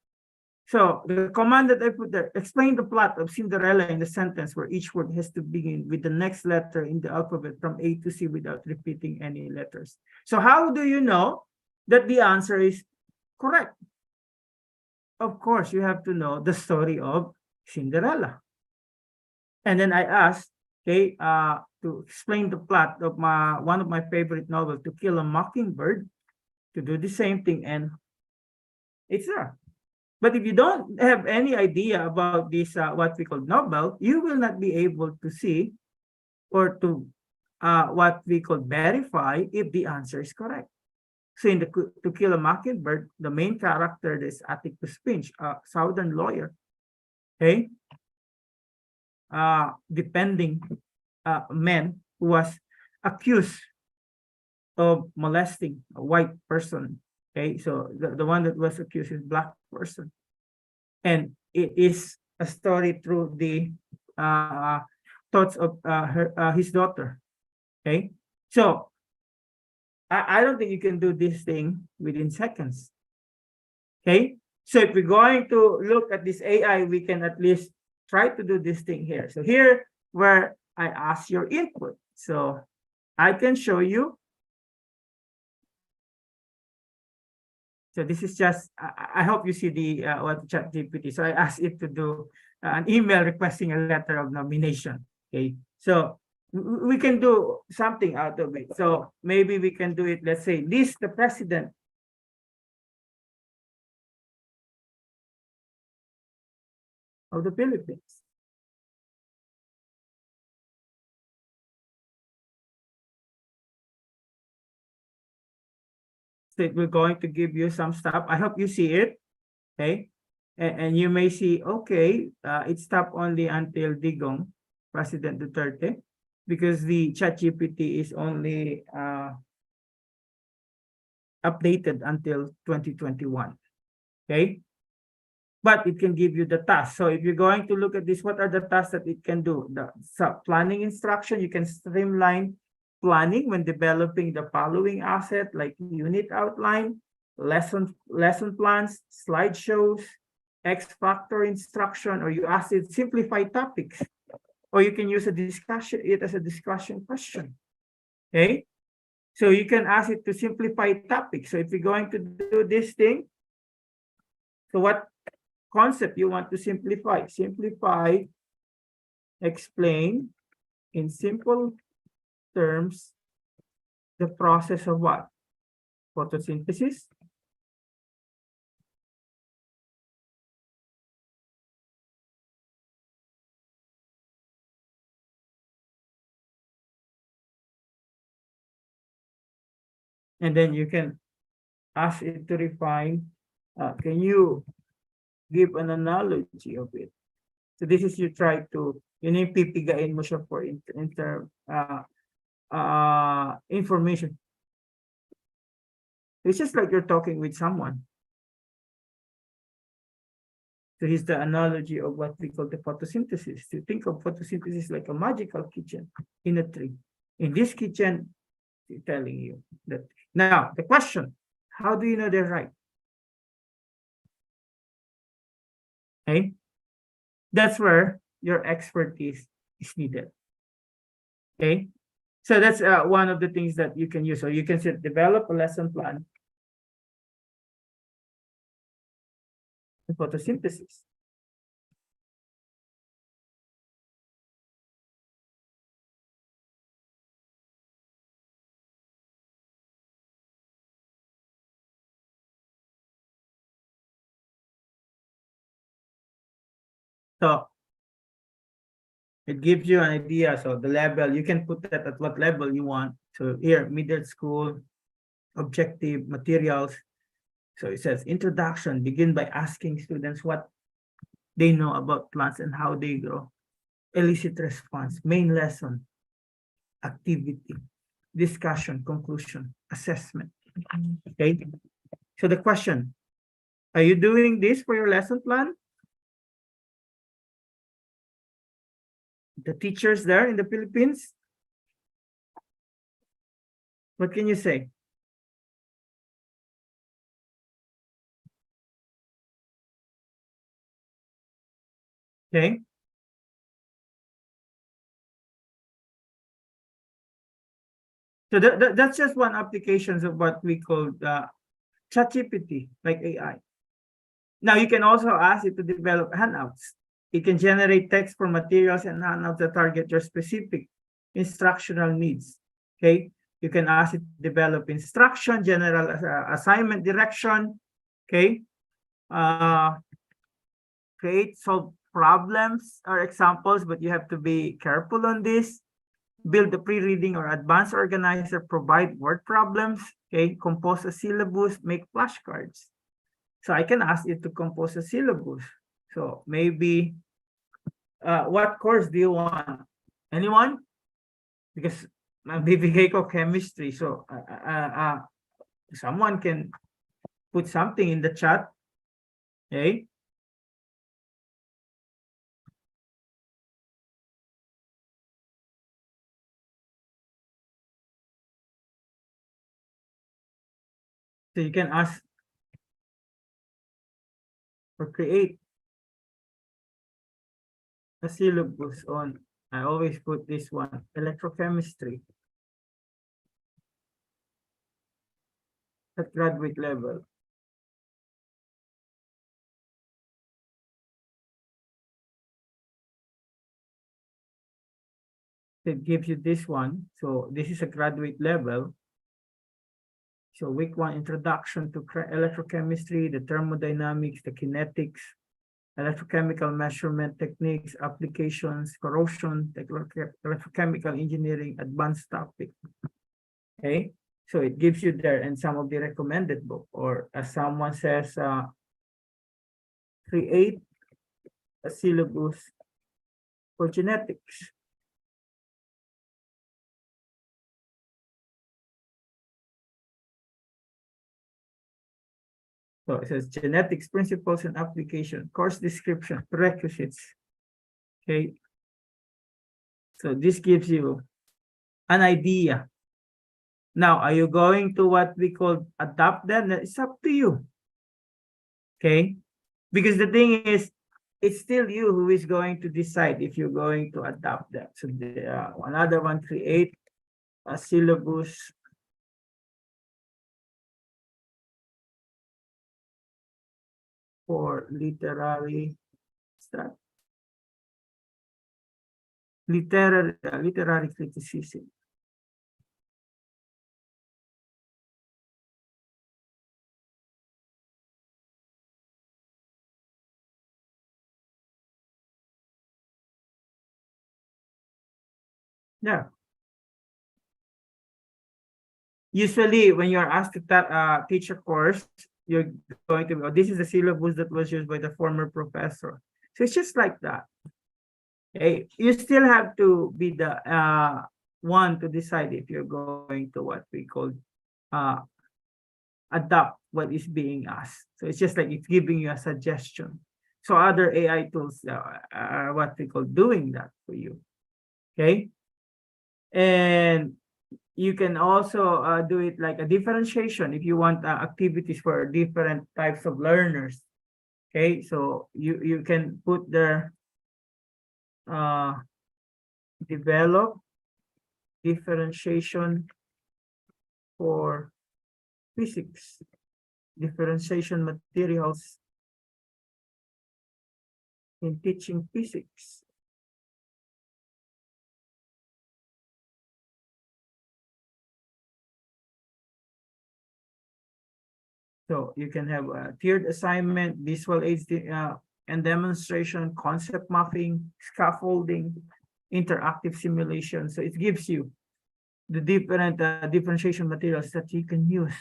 So the command that I put there, explain the plot of Cinderella in the sentence where each word has to begin with the next letter in the alphabet from A to C without repeating any letters. So how do you know that the answer is correct? Of course, you have to know the story of Cinderella. And then I asked, okay, to explain the plot of one of my favorite novels, To Kill a Mockingbird, to do the same thing, and it's there. But if you don't have any idea about this, what we call novel, you will not be able to see or to what we call verify if the answer is correct. So in the To Kill a Mockingbird, the main character is Atticus Finch, a Southern lawyer, okay, defending man who was accused of molesting a white person. Okay, so the one that was accused is black person, and it is a story through the thoughts of his daughter. Okay, so I don't think you can do this thing within seconds. Okay, so if we're going to look at this AI, we can at least try to do this thing here. So here where I ask your input, so I can show you. So this is just, I hope you see the what ChatGPT. So I asked it to do an email requesting a letter of nomination. Okay, so we can do something out of it. So maybe we can do it, let's say, list the president of the Philippines. So we're going to give you some stuff. I hope you see it, okay? And you may see, okay, it stopped only until Digong, President Duterte, because the ChatGPT is only updated until 2021, okay? But it can give you the task. So if you're going to look at this, what are the tasks that it can do? The planning instruction, you can streamline planning when developing the following asset like unit outline, lesson plans, slideshows, X factor instruction, or you ask it simplify topics, or you can use it as a discussion question. Okay, so you can ask it to simplify topics. So if you're going to do this thing, so what concept you want to simplify? Simplify, explain in simple terms the process of what? Photosynthesis. And then you can ask it to refine. Can you give an analogy of it? So this is you try to, pipigain mo siya for information. It's just like you're talking with someone. So here's the analogy of what we call the photosynthesis. To think of photosynthesis like a magical kitchen in a tree. In this kitchen, telling you that. Now, the question, how do you know they're right? Okay, that's where your expertise is needed. Okay, so that's one of the things that you can use. So you can develop a lesson plan in photosynthesis. So it gives you an idea. So the level, you can put that at what level you want. So here, middle school, objective, materials. So it says introduction, begin by asking students what they know about plants and how they grow. Elicit response, main lesson, activity, discussion, conclusion, assessment. Okay. So the question, are you doing this for your lesson plan? The teachers there in the Philippines? What can you say? Okay. So that's just one application of what we call ChatGPT, like AI. Now you can also ask it to develop handouts. It can generate text for materials and handouts that target your specific instructional needs. Okay. You can ask it to develop instruction, general assignment direction. Okay. Create, solve problems or examples, but you have to be careful on this. Build the pre-reading or advanced organizer, provide word problems, okay, compose a syllabus, make flashcards. So I can ask it to compose a syllabus. So maybe, what course do you want? Anyone? Because Vivico chemistry. So someone can put something in the chat, okay? So you can ask or create a syllabus on, I always put this one, electrochemistry at graduate level. It gives you this one. So this is a graduate level. So week 1, introduction to electrochemistry, the thermodynamics, the kinetics, electrochemical measurement techniques, applications, corrosion, electrochemical engineering, advanced topic. Okay, so it gives you there and some of the recommended book, or as someone says, create a syllabus for genetics. So it says genetics principles and application, course description, prerequisites. Okay. So this gives you an idea. Now, are you going to what we call adapt them? It's up to you. Okay. Because the thing is, it's still you who is going to decide if you're going to adapt them. So another one, create a syllabus for literary criticism. Yeah. Usually, when you're asked to teach a course, you're going to, this is the syllabus that was used by the former professor. So it's just like that. Okay, you still have to be the one to decide if you're going to what we call adopt what is being asked. So it's just like it's giving you a suggestion. So other AI tools are what we call doing that for you. Okay, and you can also do it like a differentiation if you want activities for different types of learners. Okay, so you can put there develop differentiation for physics, differentiation materials in teaching physics. So you can have a tiered assignment, visual aids and demonstration, concept mapping, scaffolding, interactive simulation. So it gives you the different differentiation materials that you can use.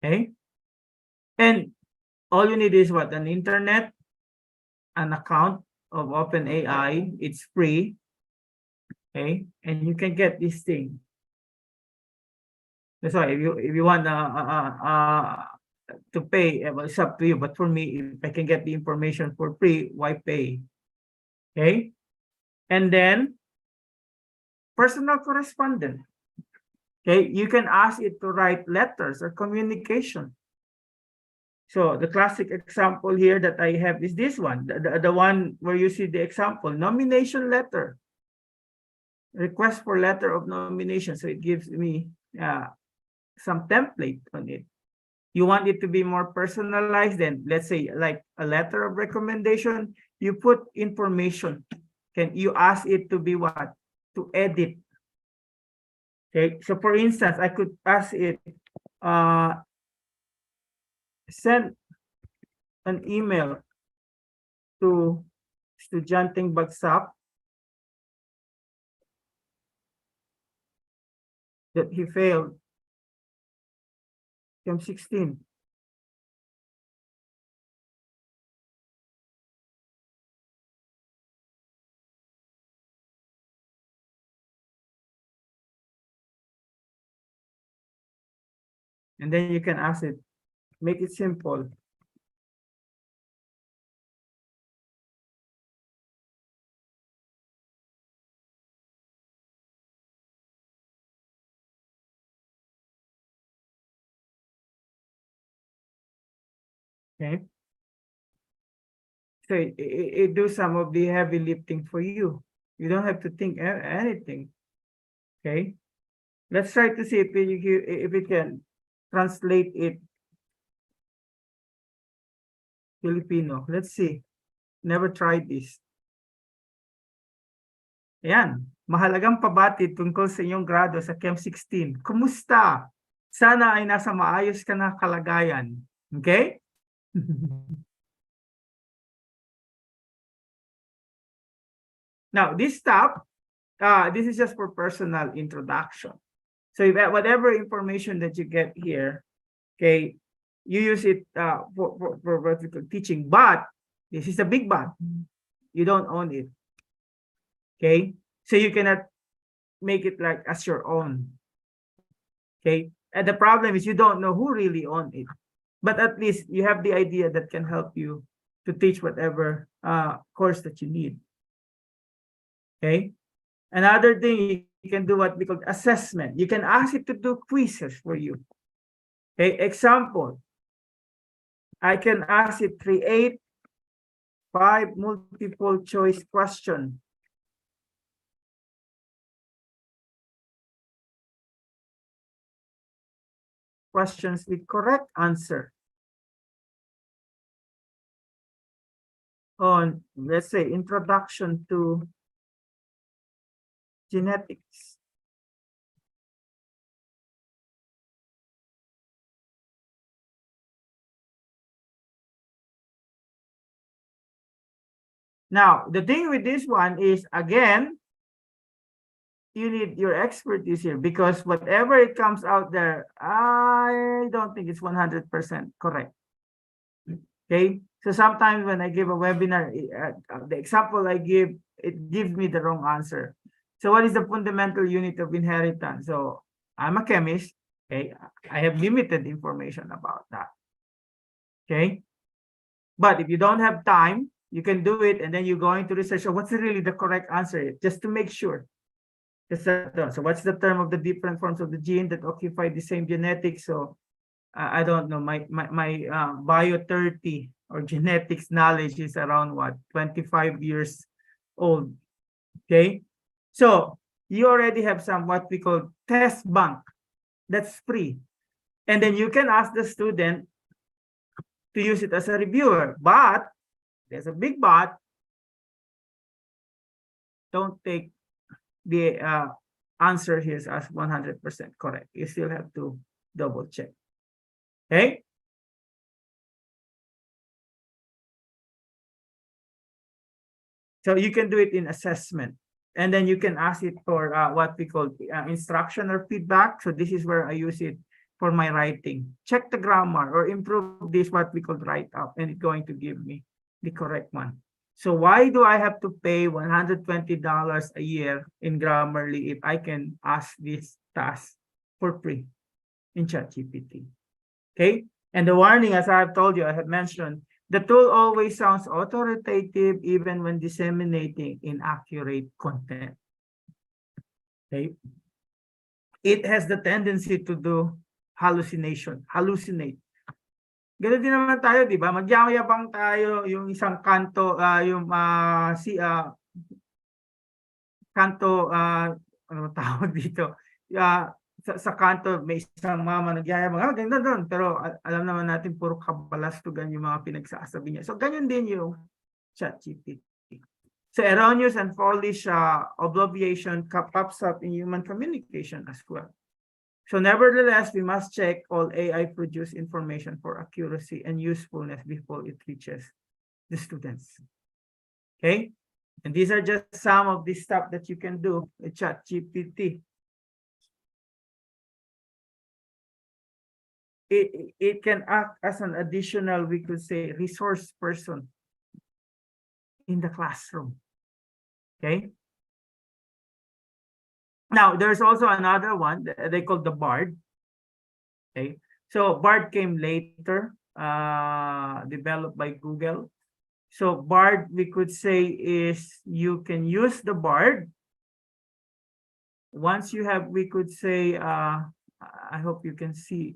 Okay. And all you need is what? An internet, an account of OpenAI. It's free. Okay. And you can get this thing. That's why if you want to pay, well, it's up to you. But for me, if I can get the information for free, why pay? Okay. And then personal correspondent. Okay, you can ask it to write letters or communication. So the classic example here that I have is this one, the one where you see the example, nomination letter, request for letter of nomination. So it gives me some template on it. You want it to be more personalized, then let's say like a letter of recommendation, you put information. Can you ask it to be what? To edit. Okay, so for instance, I could ask it, send an email to Estudyanteng Bagsak that he failed Chem 16. And then you can ask it, make it simple. Okay. So it do some of the heavy lifting for you. You don't have to think anything. Okay. Let's try to see if it can translate it Filipino. Let's see. Never tried this. Ayan. Mahalagang pabati tungkol sa inyong grado sa Chem 16. Kumusta? Sana ay nasa maayos ka na kalagayan. Okay? Now, this stuff, this is just for personal introduction. So if whatever information that you get here, okay, you use it for vertical teaching, but this is a big but. You don't own it. Okay, so you cannot make it like as your own. Okay, and the problem is you don't know who really owned it, but at least you have the idea that can help you to teach whatever course that you need. Okay, another thing, you can do what we call assessment. You can ask it to do quizzes for you. Okay, example, I can ask it create 5 multiple choice question. Questions with correct answer on, let's say, introduction to genetics. Now, the thing with this one is, again, you need your expertise here because whatever it comes out there, I don't think it's 100% correct. Okay, so sometimes when I give a webinar, the example I give, it gives me the wrong answer. So what is the fundamental unit of inheritance? So I'm a chemist. Okay, I have limited information about that. Okay, but if you don't have time, you can do it, and then you go into research. So what's really the correct answer? Just to make sure. So what's the term of the different forms of the gene that occupy the same genetics? So I don't know, my bio 30 or genetics knowledge is around what, 25 years old. Okay, so you already have some what we call test bank that's free, and then you can ask the student to use it as a reviewer. But there's a big but. Don't take the answer here as 100% correct. You still have to double check. Okay. So you can do it in assessment, and then you can ask it for what we call instruction or feedback. So this is where I use it for my writing. Check the grammar or improve this what we call write up, and it's going to give me the correct one. So why do I have to pay $120 a year in Grammarly if I can ask this task for free in ChatGPT? Okay, and the warning, as I've told you, I have mentioned, the tool always sounds authoritative even when disseminating inaccurate content. Okay, it has the tendency to do hallucinate. Ganun din naman tayo, di ba? Magyayabang tayo yung isang kanto, kanto, ano tawag dito? Sa kanto, may isang mama nagyayabang, ganun doon. Pero alam naman natin, puro kabalastugan yung mga pinagsasabi niya. So, ganyan din yung ChatGPT. So, erroneous and foolish observation pops up in human communication as well. So nevertheless, we must check all AI-produced information for accuracy and usefulness before it reaches the students. Okay? And these are just some of the stuff that you can do with ChatGPT. It can act as an additional, we could say, resource person in the classroom. Okay? Now, there's also another one that they call the Bard. Okay, so Bard came later, developed by Google. So Bard, we could say, is you can use the Bard. Once you have, we could say, I hope you can see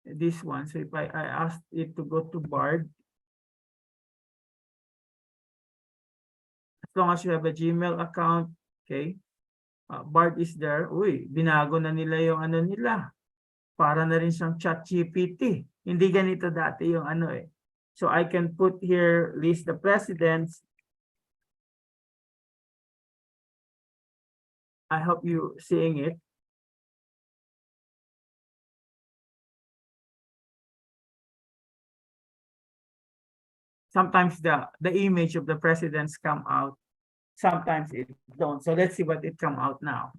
this one. So if I ask it to go to Bard, as long as you have a Gmail account, okay, Bard is there. Uy, binago na nila yung ano nila. Para na rin siyang ChatGPT. Hindi ganito dati yung ano eh. So I can put here, list the presidents. I hope you seeing it. Sometimes the image of the presidents come out. Sometimes it don't. So let's see what it come out now.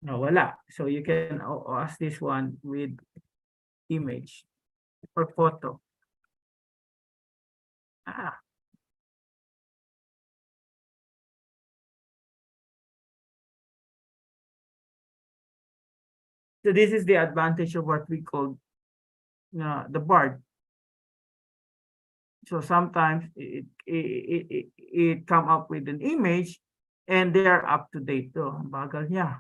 No, wala. So you can ask this one with image or photo. So this is the advantage of what we call the Bard. So sometimes it come up with an image and they are up to date. So, ang bagal niya.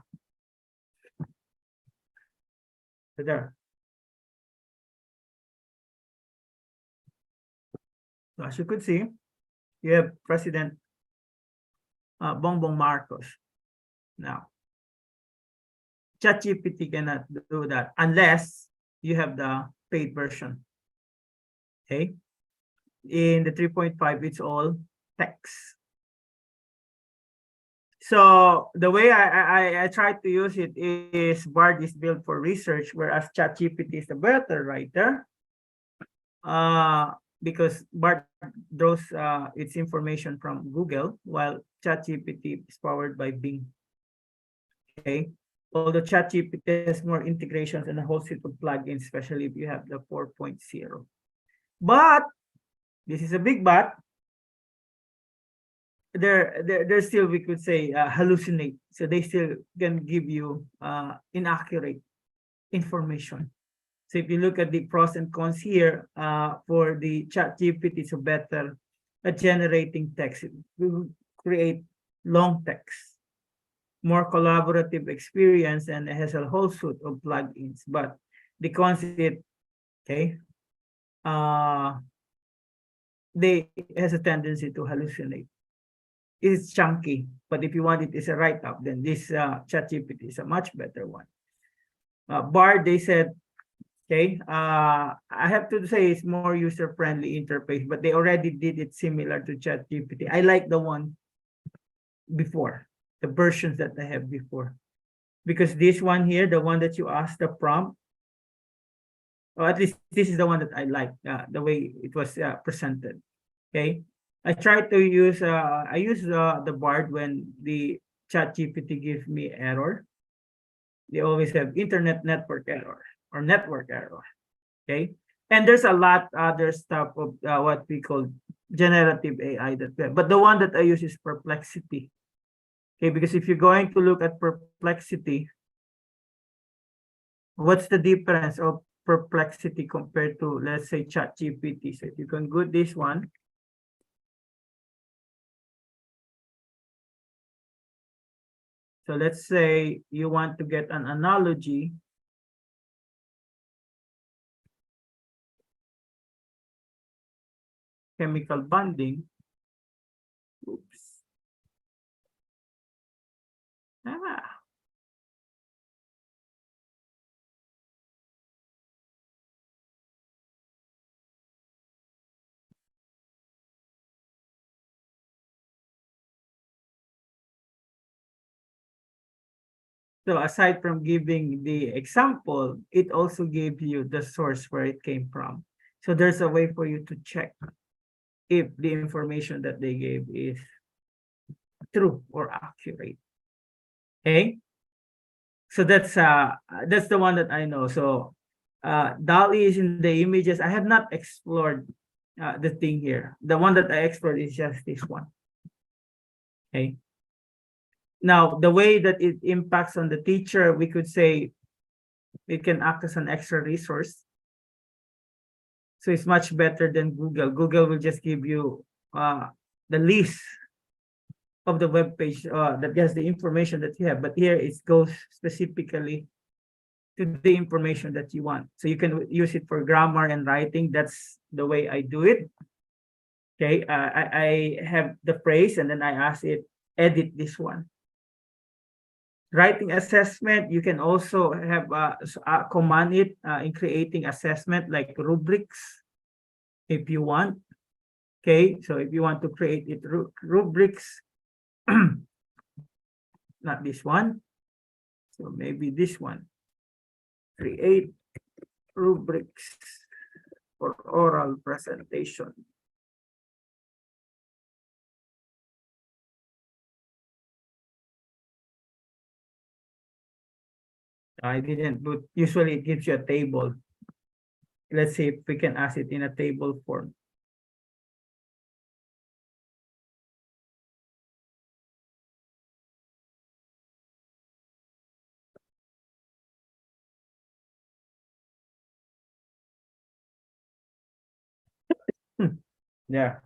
So there. So as you could see, you have President Bongbong Marcos. Now, ChatGPT cannot do that unless you have the paid version. Okay. In the 3.5, it's all text. So the way I try to use it is Bard is built for research, whereas ChatGPT is the better writer. Because Bard draws its information from Google, while ChatGPT is powered by Bing. Okay. Although ChatGPT has more integrations and a whole suite of plugins, especially if you have the 4.0. But this is a big but. They're still, we could say, hallucinate. So they still can give you inaccurate information. So if you look at the pros and cons here, for the ChatGPT, it's better at generating text. It will create long text, more collaborative experience, and it has a whole suite of plugins. But the cons is it, okay, they has a tendency to hallucinate. It's chunky, but if you want it as a write-up, then this ChatGPT is a much better one. Bard, they said, okay, I have to say it's more user-friendly interface, but they already did it similar to ChatGPT. I like the one before, the versions that I have before. Because this one here, the one that you asked the prompt, or at least this is the one that I like, the way it was presented. Okay, I try to use, I use the Bard when the ChatGPT gives me error. They always have internet network error or network error. Okay, and there's a lot other stuff of what we call generative AI that, but the one that I use is Perplexity. Okay, because if you're going to look at Perplexity, what's the difference of Perplexity compared to, let's say, ChatGPT? So if you can go this one. So let's say you want to get an analogy. chemical bonding. Oops. Ah. So aside from giving the example, it also gave you the source where it came from. So there's a way for you to check if the information that they gave is true or accurate. Okay. So that's the one that I know. So DALL-E is in the images. I have not explored the thing here. The one that I explored is just this one. Okay. Now, the way that it impacts on the teacher, we could say it can act as an extra resource. So it's much better than Google. Google will just give you the list of the web page that has the information that you have, but here it goes specifically to the information that you want. So you can use it for grammar and writing. That's the way I do it. Okay, I have the phrase and then I ask it, edit this one. Writing assessment, you can also have command it in creating assessment like rubrics if you want. Okay, so if you want to create it rubrics, not this one, so maybe this one. Create rubrics for oral presentation. I didn't, but usually it gives you a table. Let's see if we can ask it in a table form. Yeah.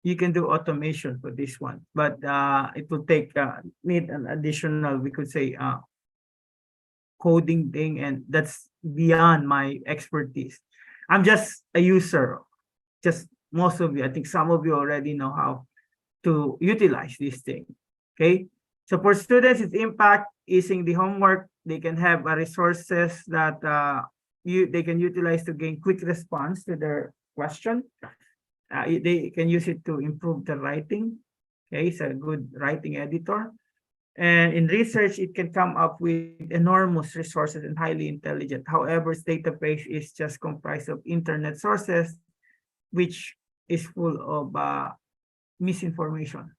You can do automation for this one, but it will take need an additional, we could say, coding thing, and that's beyond my expertise. I'm just a user. Just most of you, I think some of you already know how to utilize this thing. Okay, so for students, its impact using the homework, they can have resources that they can utilize to gain quick response to their question. They can use it to improve the writing. Okay, it's a good writing editor. And in research, it can come up with enormous resources and highly intelligent. However, its database is just comprised of internet sources, which is full of misinformation.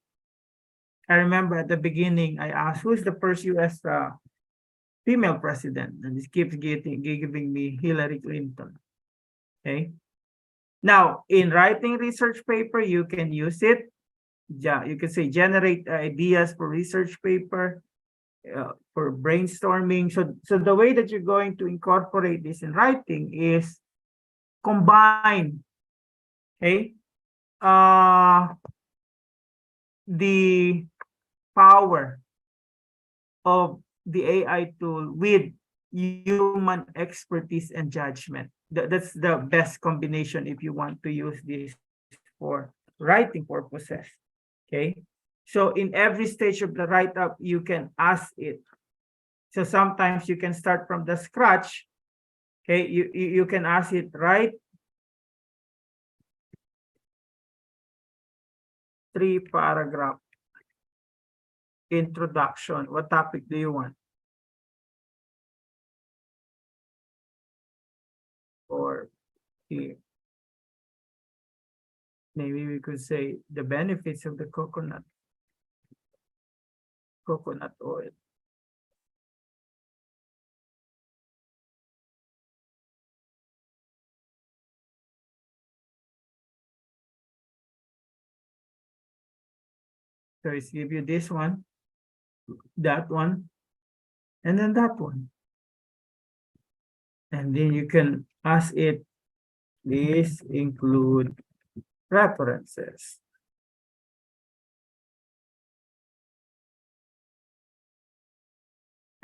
I remember at the beginning, I asked, who's the first US female president? And it keeps giving me Hillary Clinton. Okay. Now, in writing research paper, you can use it. Yeah, you can say generate ideas for research paper, for brainstorming. So the way that you're going to incorporate this in writing is combine, okay, the power of the AI tool with human expertise and judgment. That's the best combination if you want to use this for writing purposes. Okay, so in every stage of the write-up, you can ask it. So sometimes you can start from the scratch. Okay, you can ask it, write 3-paragraph introduction. What topic do you want? Or here, maybe we could say the benefits of the coconut oil. So it's give you this one, that one, and then that one. And then you can ask it, please include references.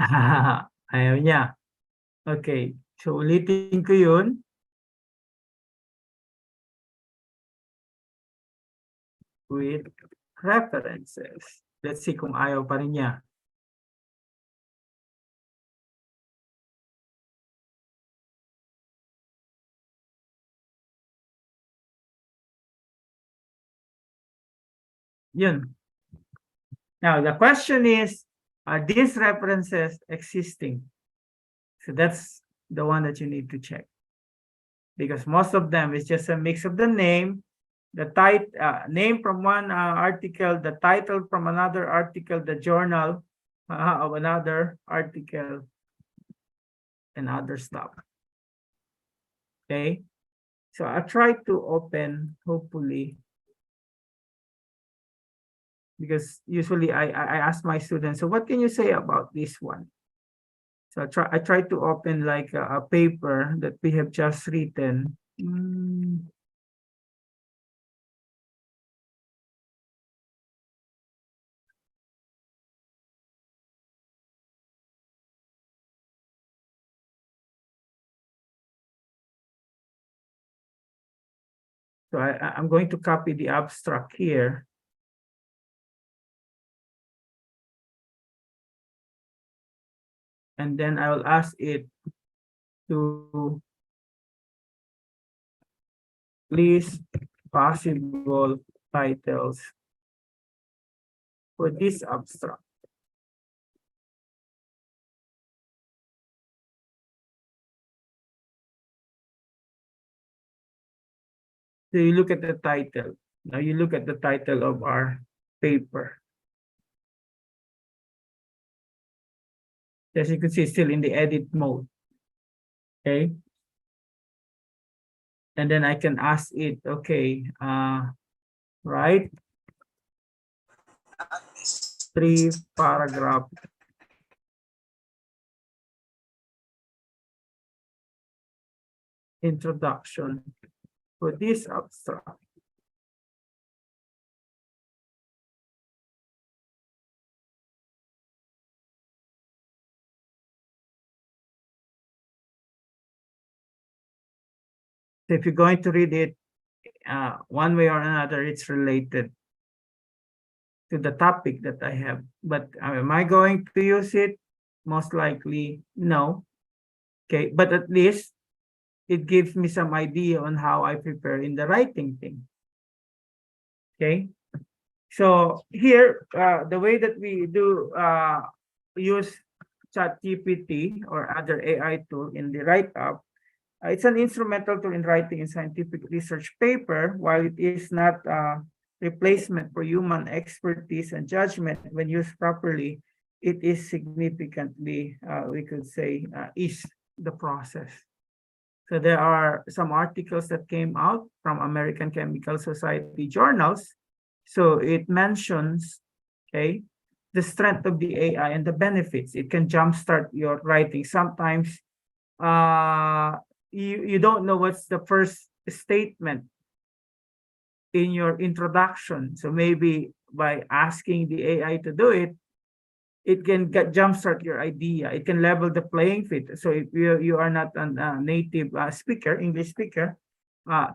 Ayaw niya. Okay. So, ulitin ko yun. With references. Let's see kung ayaw pa rin niya. Yun. Now, the question is, are these references existing? So that's the one that you need to check. Because most of them is just a mix of the name, the name from one article, the title from another article, the journal of another article, and other stuff. Okay. So I try to open, hopefully, because usually I ask my students, so what can you say about this one? So I try to open like a paper that we have just written. So I'm going to copy the abstract here. And then I will ask it to list possible titles for this abstract. So you look at the title. Now you look at the title of our paper. As you can see, it's still in the edit mode. Okay. And then I can ask it, okay, write 3-paragraph introduction for this abstract. So if you're going to read it one way or another, it's related to the topic that I have. But am I going to use it? Most likely, no. Okay, but at least it gives me some idea on how I prepare in the writing thing. Okay, so here, the way that we do use ChatGPT or other AI tool in the write-up, it's an instrumental tool in writing a scientific research paper. While it is not a replacement for human expertise and judgment when used properly, it is significantly, we could say, ease the process. So there are some articles that came out from American Chemical Society journals. So it mentions, okay, the strength of the AI and the benefits. It can jumpstart your writing. Sometimes you don't know what's the first statement in your introduction. So maybe by asking the AI to do it, it can jumpstart your idea. It can level the playing field. So if you are not a native speaker, English speaker,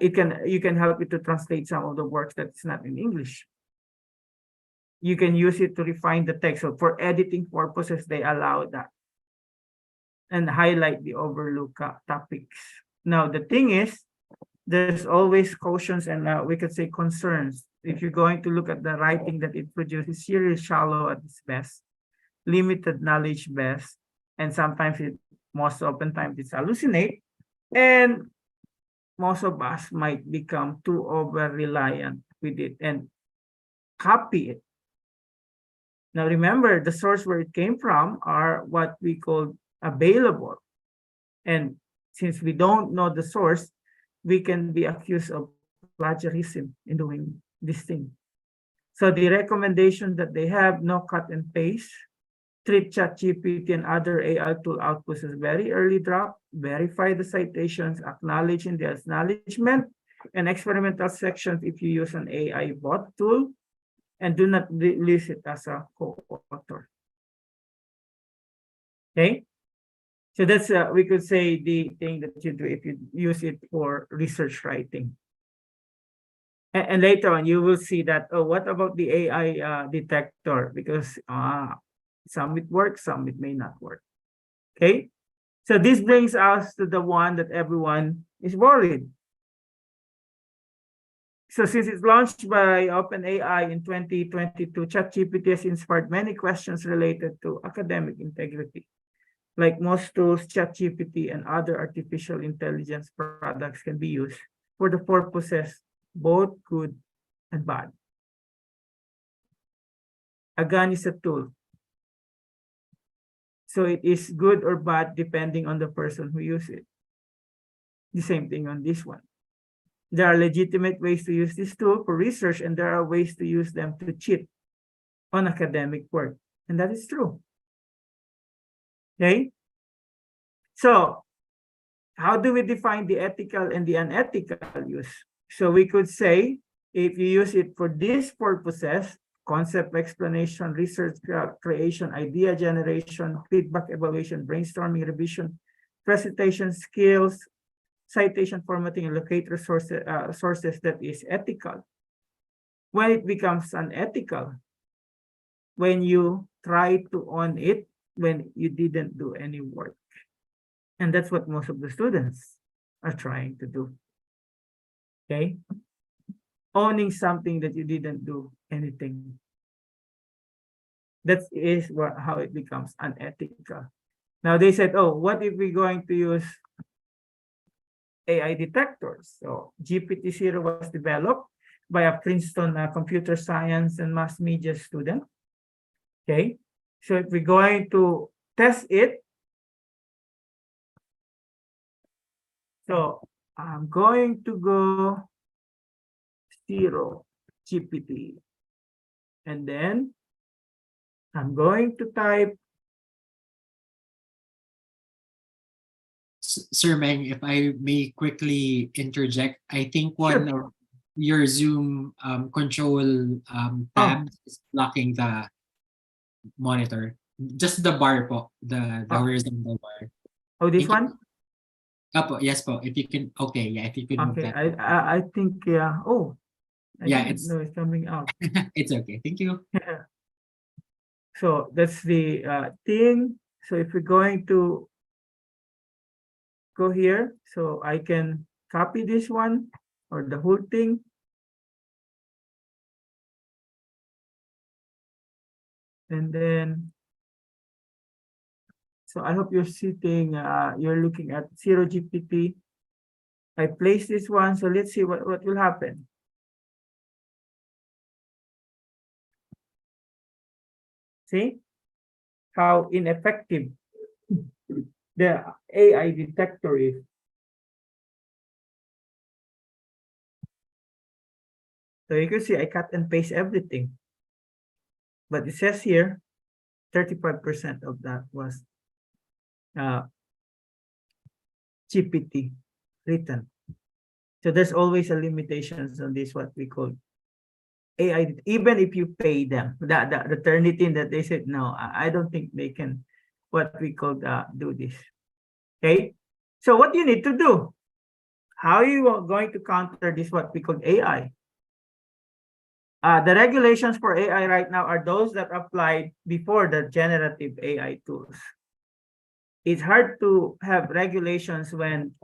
you can help it to translate some of the works that's not in English. You can use it to refine the text. So for editing purposes, they allow that and highlight the overlooked topics. Now, the thing is, there's always cautions and we could say concerns. If you're going to look at the writing that it produces, here is shallow at its best, limited knowledge best, and sometimes most often times it's hallucinate, and most of us might become too over reliant with it and copy it. Now remember, the source where it came from are what we call available. And since we don't know the source, we can be accused of plagiarism in doing this thing. So the recommendation that they have, no cut and paste, treat ChatGPT and other AI tool outputs as very early draft, verify the citations, acknowledge in the acknowledgement, and experimental sections if you use an AI bot tool, and do not list it as a co-author. Okay, so that's we could say the thing that you do if you use it for research writing. And later on, you will see that, oh, what about the AI detector? Because some it works, some it may not work. Okay, so this brings us to the one that everyone is worried. So since it's launched by OpenAI in 2022, ChatGPT has inspired many questions related to academic integrity. Like most tools, ChatGPT and other artificial intelligence products can be used for the purposes both good and bad. Again, is a tool. So it is good or bad depending on the person who uses it. The same thing on this one. There are legitimate ways to use this tool for research, and there are ways to use them to cheat on academic work. And that is true. Okay? So, how do we define the ethical and the unethical use? So we could say, if you use it for these purposes, concept explanation, research creation, idea generation, feedback evaluation, brainstorming, revision, presentation skills, citation formatting, and locator sources, that is ethical. When it becomes unethical, when you try to own it when you didn't do any work. And that's what most of the students are trying to do. Okay? Owning something that you didn't do anything. That is how it becomes unethical. Now they said, oh, what if we're going to use AI detectors? So GPT-0 was developed by a Princeton computer science and mass media student. Okay, so if we're going to test it, so I'm going to go 0 GPT, and then I'm going to type. Sir Meng, if I may quickly interject, I think one of your Zoom control tabs is blocking the monitor. Just the bar po, the horizontal bar. Oh, this one? Po, yes po. If you can, okay, yeah, if you can move Okay, that. I think, yeah. Oh, I yeah, didn't know it's coming out. It's okay. Thank you. So that's the thing. So if we're going to go here, so I can copy this one or the whole thing. And then, so I hope you're sitting, you're looking at 0 GPT. I place this one, so let's see what will happen. See how ineffective the AI detector is. So you can see I cut and paste everything. But it says here, 35% of that was GPT written. So there's always a limitations on this, what we call AI, even if you pay them. The Turnitin that they said, no, I don't think they can, what we call do this. Okay, so what you need to do, how you are going to counter this, what we call AI? The regulations for AI right now are those that applied before the generative AI tools. It's hard to have regulations when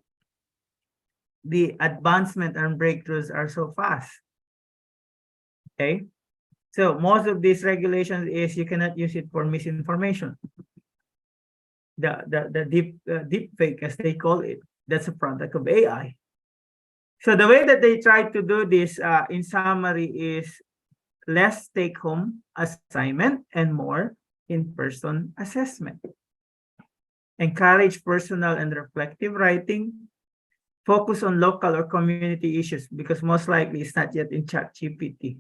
the advancement and breakthroughs are so fast. Okay, so most of these regulations is you cannot use it for misinformation. The deep fake, as they call it, that's a product of AI. So the way that they try to do this, in summary, is less take-home assignment and more in-person assessment. Encourage personal and reflective writing. Focus on local or community issues because most likely it's not yet in ChatGPT.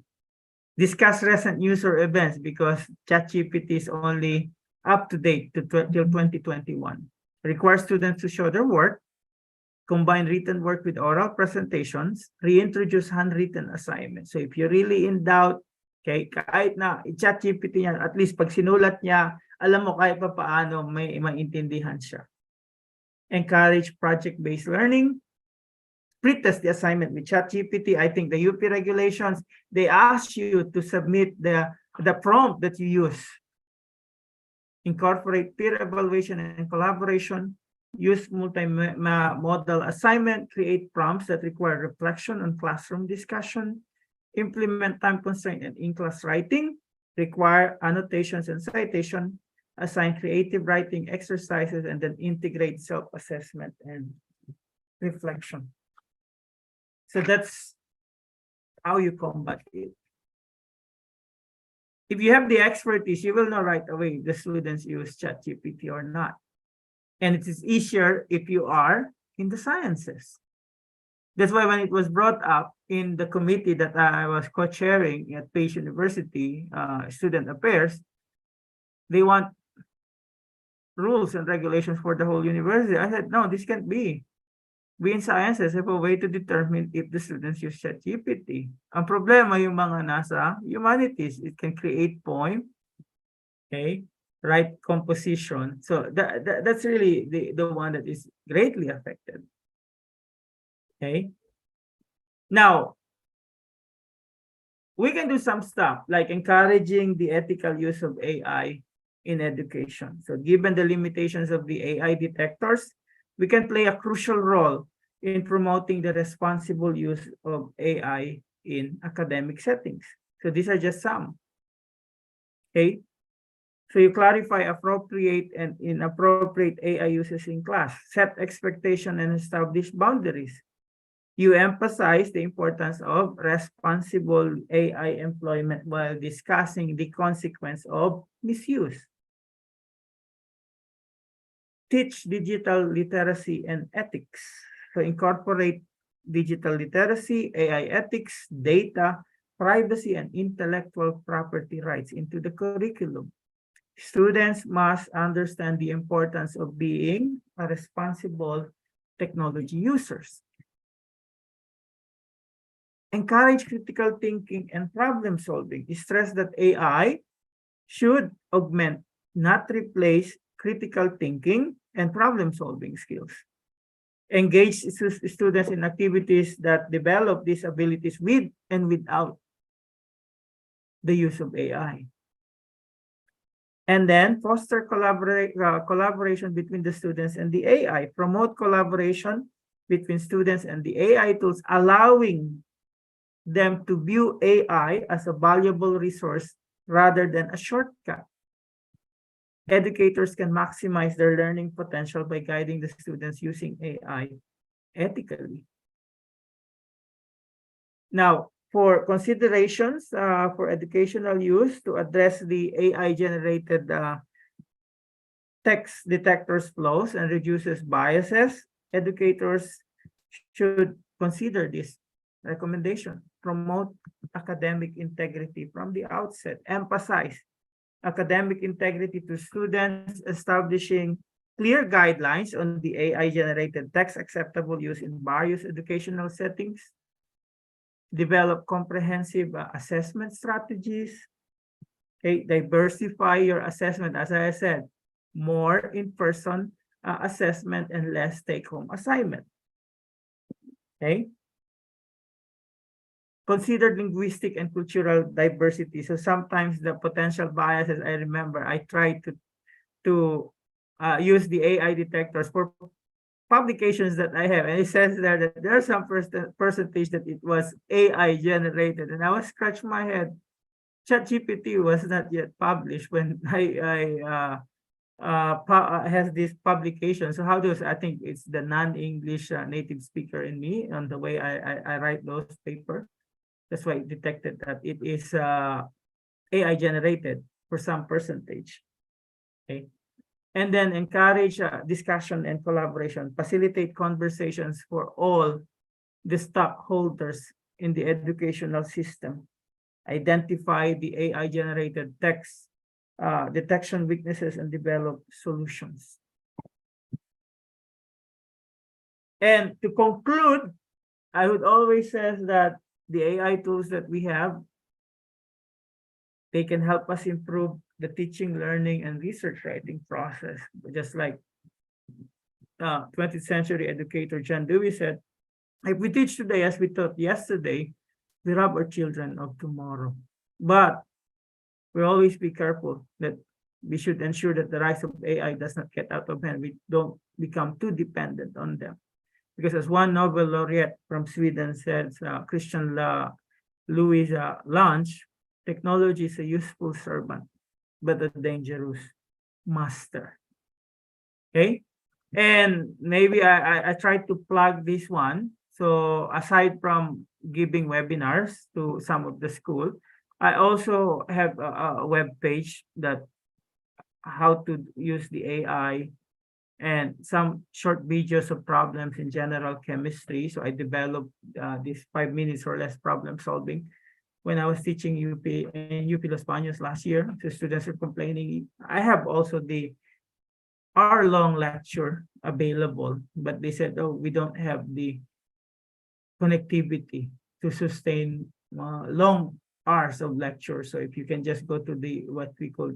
Discuss recent news or events because ChatGPT is only up to date till 2021. Require students to show their work. combine written work with oral presentations, reintroduce handwritten assignments. So if you're really in doubt, okay, kahit na i-chat GPT niya, at least pag sinulat niya, alam mo kahit pa paano may maintindihan siya. Encourage project-based learning. Pretest the assignment with ChatGPT. I think the UP regulations, they ask you to submit the prompt that you use. Incorporate peer evaluation and collaboration. Use multi-model assignment. Create prompts that require reflection on classroom discussion. Implement time constraint and in-class writing. Require annotations and citation. Assign creative writing exercises, and then integrate self-assessment and reflection. So that's how you combat it. If you have the expertise, you will know right away the students use ChatGPT or not. And it is easier if you are in the sciences. That's why when it was brought up in the committee that I was co-chairing at Pace University, Student Affairs, they want rules and regulations for the whole university. I said, no, this can't be. We in sciences have a way to determine if the students use ChatGPT. Ang problema yung mga nasa humanities, it can create poem, okay, write composition. So that's really the one that is greatly affected. Okay. Now, we can do some stuff like encouraging the ethical use of AI in education. So given the limitations of the AI detectors, we can play a crucial role in promoting the responsible use of AI in academic settings. So these are just some. Okay. So you clarify appropriate and inappropriate AI uses in class, set expectation and establish boundaries. You emphasize the importance of responsible AI employment while discussing the consequence of misuse. Teach digital literacy and ethics. So incorporate digital literacy, AI ethics, data, privacy, and intellectual property rights into the curriculum. Students must understand the importance of being a responsible technology users. Encourage critical thinking and problem solving. Stress that AI should augment, not replace, critical thinking and problem solving skills. Engage students in activities that develop these abilities with and without the use of AI. And then foster collaboration between the students and the AI. Promote collaboration between students and the AI tools, allowing them to view AI as a valuable resource rather than a shortcut. Educators can maximize their learning potential by guiding the students using AI ethically. Now, for considerations for educational use to address the AI-generated text detectors flaws and reduces biases, educators should consider this recommendation. Promote academic integrity from the outset. Emphasize academic integrity to students, establishing clear guidelines on the AI-generated text acceptable use in various educational settings. Develop comprehensive assessment strategies. Okay, diversify your assessment, as I said, more in-person assessment and less take-home assignment. Okay. Consider linguistic and cultural diversity. So sometimes the potential biases, I remember, I tried to use the AI detectors for publications that I have, and it says there that there's some percentage that it was AI generated, and I was scratching my head. ChatGPT was not yet published when I has this publication. So how does, I think it's the non-English native speaker in me on the way I write those papers. That's why it detected that it is AI generated for some percentage. Okay. And then encourage discussion and collaboration, facilitate conversations for all the stakeholders in the educational system, identify the AI-generated text detection weaknesses, and develop solutions. And to conclude, I would always say that the AI tools that we have, they can help us improve the teaching, learning, and research writing process. Just like 20th century educator John Dewey said, if we teach today as we taught yesterday, we rob our children of tomorrow. But we always be careful that we should ensure that the rise of AI does not get out of hand. We don't become too dependent on them. Because as one Nobel laureate from Sweden said, Christian Louis Lange, technology is a useful servant, but a dangerous master. Okay? And maybe I try to plug this one. So aside from giving webinars to some of the school, I also have a web page that how to use the AI and some short videos of problems in general chemistry. So I developed this 5 minutes or less problem solving when I was teaching UP and UP Los Baños last year. So students are complaining. I have also the hour-long lecture available, but they said, oh, we don't have the connectivity to sustain long hours of lecture. So if you can just go to the what we call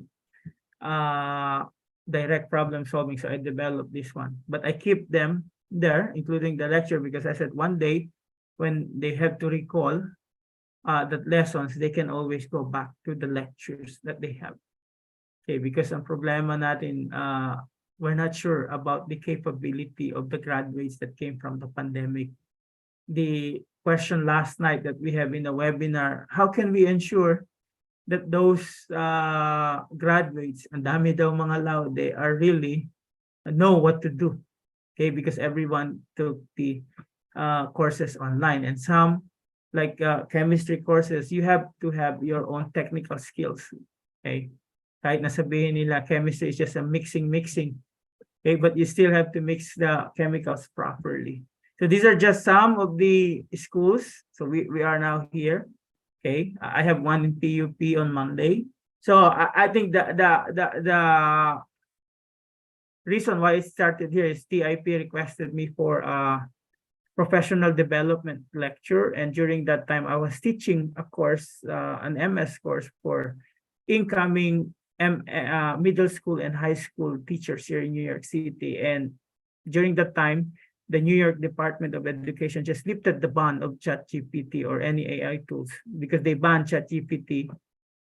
direct problem solving. So I developed this one, but I keep them there, including the lecture, because I said one day when they have to recall that lessons, they can always go back to the lectures that they have. Okay, because ang problema natin, we're not sure about the capability of the graduates that came from the pandemic. The question last night that we have in the webinar, how can we ensure that those graduates, ang dami daw mga lao, they are really know what to do. Okay, because everyone took the courses online, and some like chemistry courses, you have to have your own technical skills. Okay, kahit nasabihin nila chemistry is just a mixing. Okay, but you still have to mix the chemicals properly. So these are just some of the schools. So we are now here. Okay, I have one in PUP on Monday. So I think the reason why it started here is TIP requested me for a professional development lecture, and during that time I was teaching a course, an MS course for incoming middle school and high school teachers here in New York City. And during that time, the New York Department of Education just lifted the ban of ChatGPT or any AI tools, because they banned ChatGPT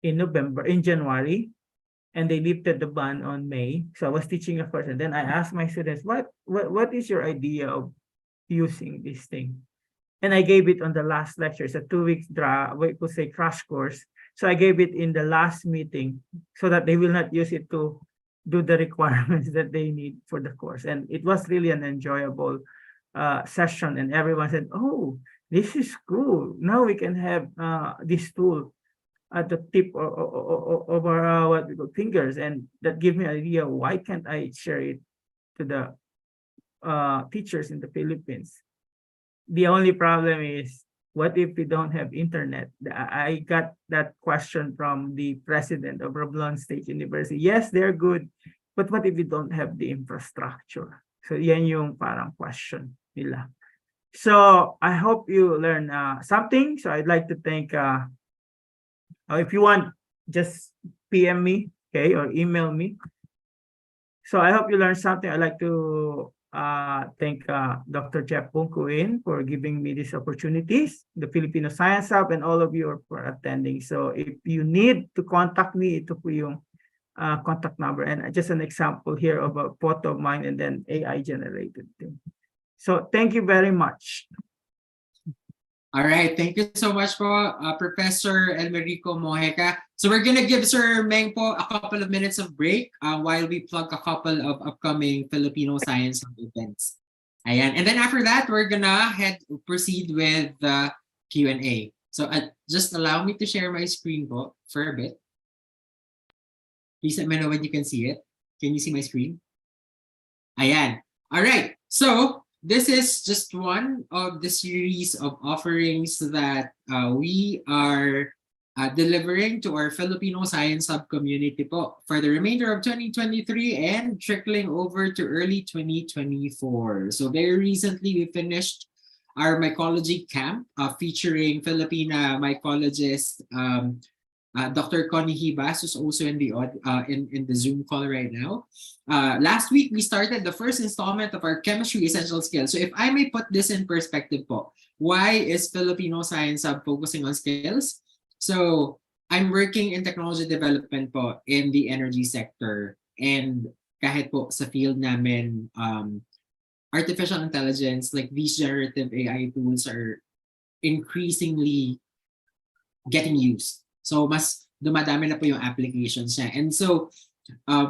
in January, and they lifted the ban on May. So I was teaching a course, and then I asked my students, what is your idea of using this thing? And I gave it on the last lecture. It's a 2 weeks we could say crash course. So I gave it in the last meeting so that they will not use it to do the requirements that they need for the course. And it was really an enjoyable session, and everyone said, oh, this is cool. Now we can have this tool at the tip of our what we call fingers, and that gave me an idea, why can't I share it to the teachers in the Philippines? The only problem is, what if we don't have internet? I got that question from the president of Romblon State University. Yes, they're good, but what if we don't have the infrastructure? So yan yung parang question nila. So I hope you learn something. So I'd like to thank, if you want, just PM me, okay, or email me. So I hope you learned something. I'd like to thank Dr. Jeff Bunkuin for giving me these opportunities, the Filipino Science Hub, and all of you for attending. So if you need to contact me, ito po yung contact number, and just an example here of a photo of mine and then AI generated thing. So thank you very much. All right, thank you so much po, Professor Elmer-Rico Mojica. So we're gonna give Sir Meng po a couple of minutes of break while we plug a couple of upcoming Filipino Science Hub events. Ayan. And then after that, we're gonna proceed with the Q&A. So just allow me to share my screen po for a bit. Please let me know when you can see it. Can you see my screen? Ayan. All right. So this is just one of the series of offerings that we are delivering to our Filipino Science Hub community po for the remainder of 2023 and trickling over to early 2024. So very recently, we finished our mycology camp featuring Filipina mycologist Dr. Connie Hibas, who's also in the Zoom call right now. Last week, we started the first installment of our chemistry essential skills. So if I may put this in perspective po, why is Filipino Science Hub focusing on skills? So I'm working in technology development po in the energy sector, and kahit po sa field namin, artificial intelligence, like these generative AI tools are increasingly getting used. So mas dumadami na po yung applications niya. And so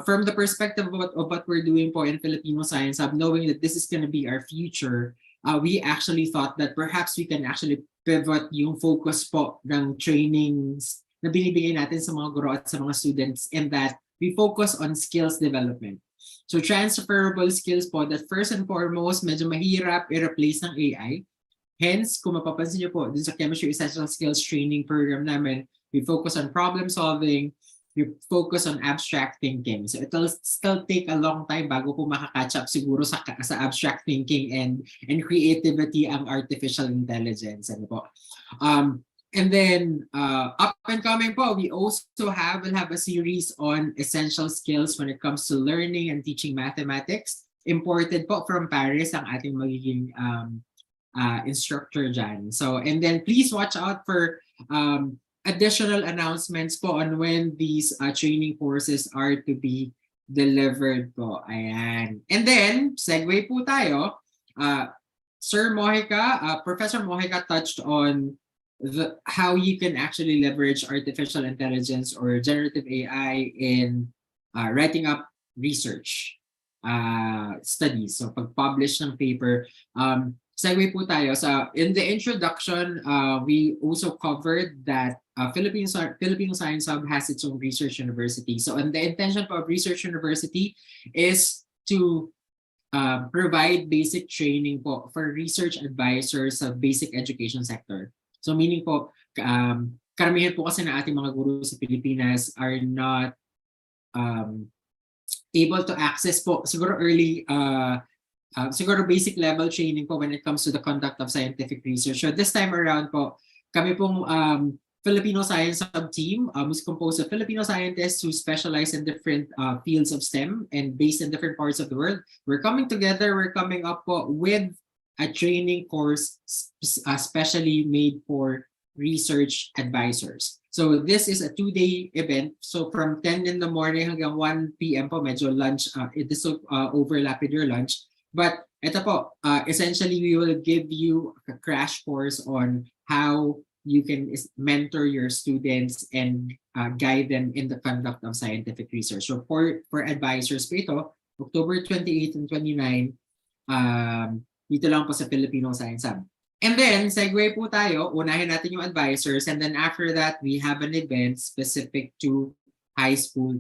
from the perspective of what we're doing po in Filipino Science Hub, knowing that this is going to be our future, we actually thought that perhaps we can actually pivot yung focus po ng trainings na binibigay natin sa mga guro at sa mga students, in that we focus on skills development. So transferable skills po that first and foremost, medyo mahirap i-replace ng AI. Hence, kung mapapansin niyo po, dun sa Chemistry Essential Skills Training Program namin, we focus on problem solving, we focus on abstract thinking. So it'll still take a long time bago po makakatch up siguro sa abstract thinking and creativity ang artificial intelligence. Ano po? And then up and coming po, we also will have a series on essential skills when it comes to learning and teaching mathematics. Imported po from Paris ang ating magiging instructor dyan. So, and then please watch out for additional announcements po on when these training courses are to be delivered po. Ayan. And then, segue po tayo. Sir Mojica, Professor Mojica touched on how you can actually leverage artificial intelligence or generative AI in writing up research studies. So pag-publish ng paper, segue po tayo. So in the introduction, we also covered that Filipino Science Hub has its own research university. So and the intention of research university is to provide basic training po for research advisors sa basic education sector. So meaning po, karamihan po kasi na ating mga guro sa Pilipinas are not able to access po siguro early, siguro basic level training po when it comes to the conduct of scientific research. So this time around po, kami pong Filipino Science Hub team is composed of Filipino scientists who specialize in different fields of STEM and based in different parts of the world. We're coming together, we're coming up po with a training course specially made for research advisors. So this is a 2-day event. So from 10 in the morning hanggang 1 p.m. po, medyo lunch, it is overlap with your lunch. But ito po, essentially we will give you a crash course on how you can mentor your students and guide them in the conduct of scientific research. So for advisors po ito, October 28 and 29, dito lang po sa Filipino Science Hub. And then, segue po tayo, unahin natin yung advisors, and then after that, we have an event specific to high school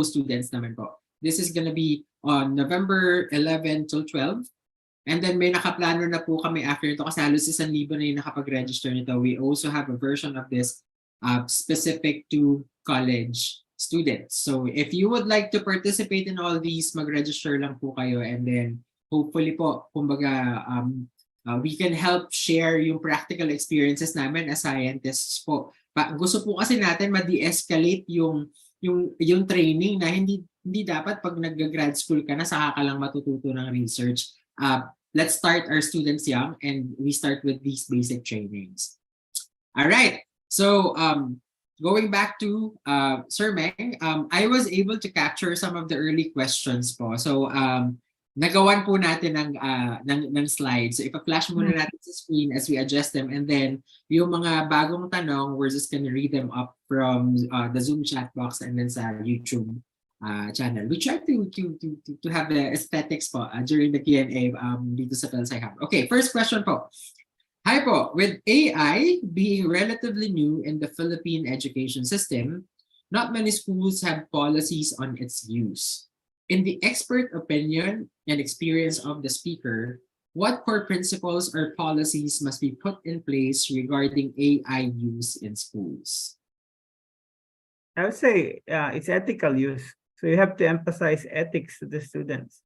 students naman po. This is gonna be on November 11 till 12. And then may nakaplano na po kami after ito kasi halos 1,000 na yung nakapag-register nito. We also have a version of this specific to college students. So if you would like to participate in all these, mag-register lang po kayo, and then hopefully po, kumbaga, we can help share yung practical experiences namin as scientists po. Gusto po kasi natin ma-de-escalate yung training na hindi dapat pag nag-grad school ka na saka ka lang matututo ng research. Let's start our students young and we start with these basic trainings. All right. So going back to Sir Meng, I was able to capture some of the early questions po. So nagawan po natin ng slides. So ipa-flash muna natin sa screen as we adjust them, and then yung mga bagong tanong, we're just gonna read them up from the Zoom chat box and then sa YouTube channel. We try to have the aesthetics po during the Q&A dito sa Phil Sci Hub. Okay, first question po. Hi po, with AI being relatively new in the Philippine education system, not many schools have policies on its use. In the expert opinion and experience of the speaker, what core principles or policies must be put in place regarding AI use in schools? I would say it's ethical use. So you have to emphasize ethics to the students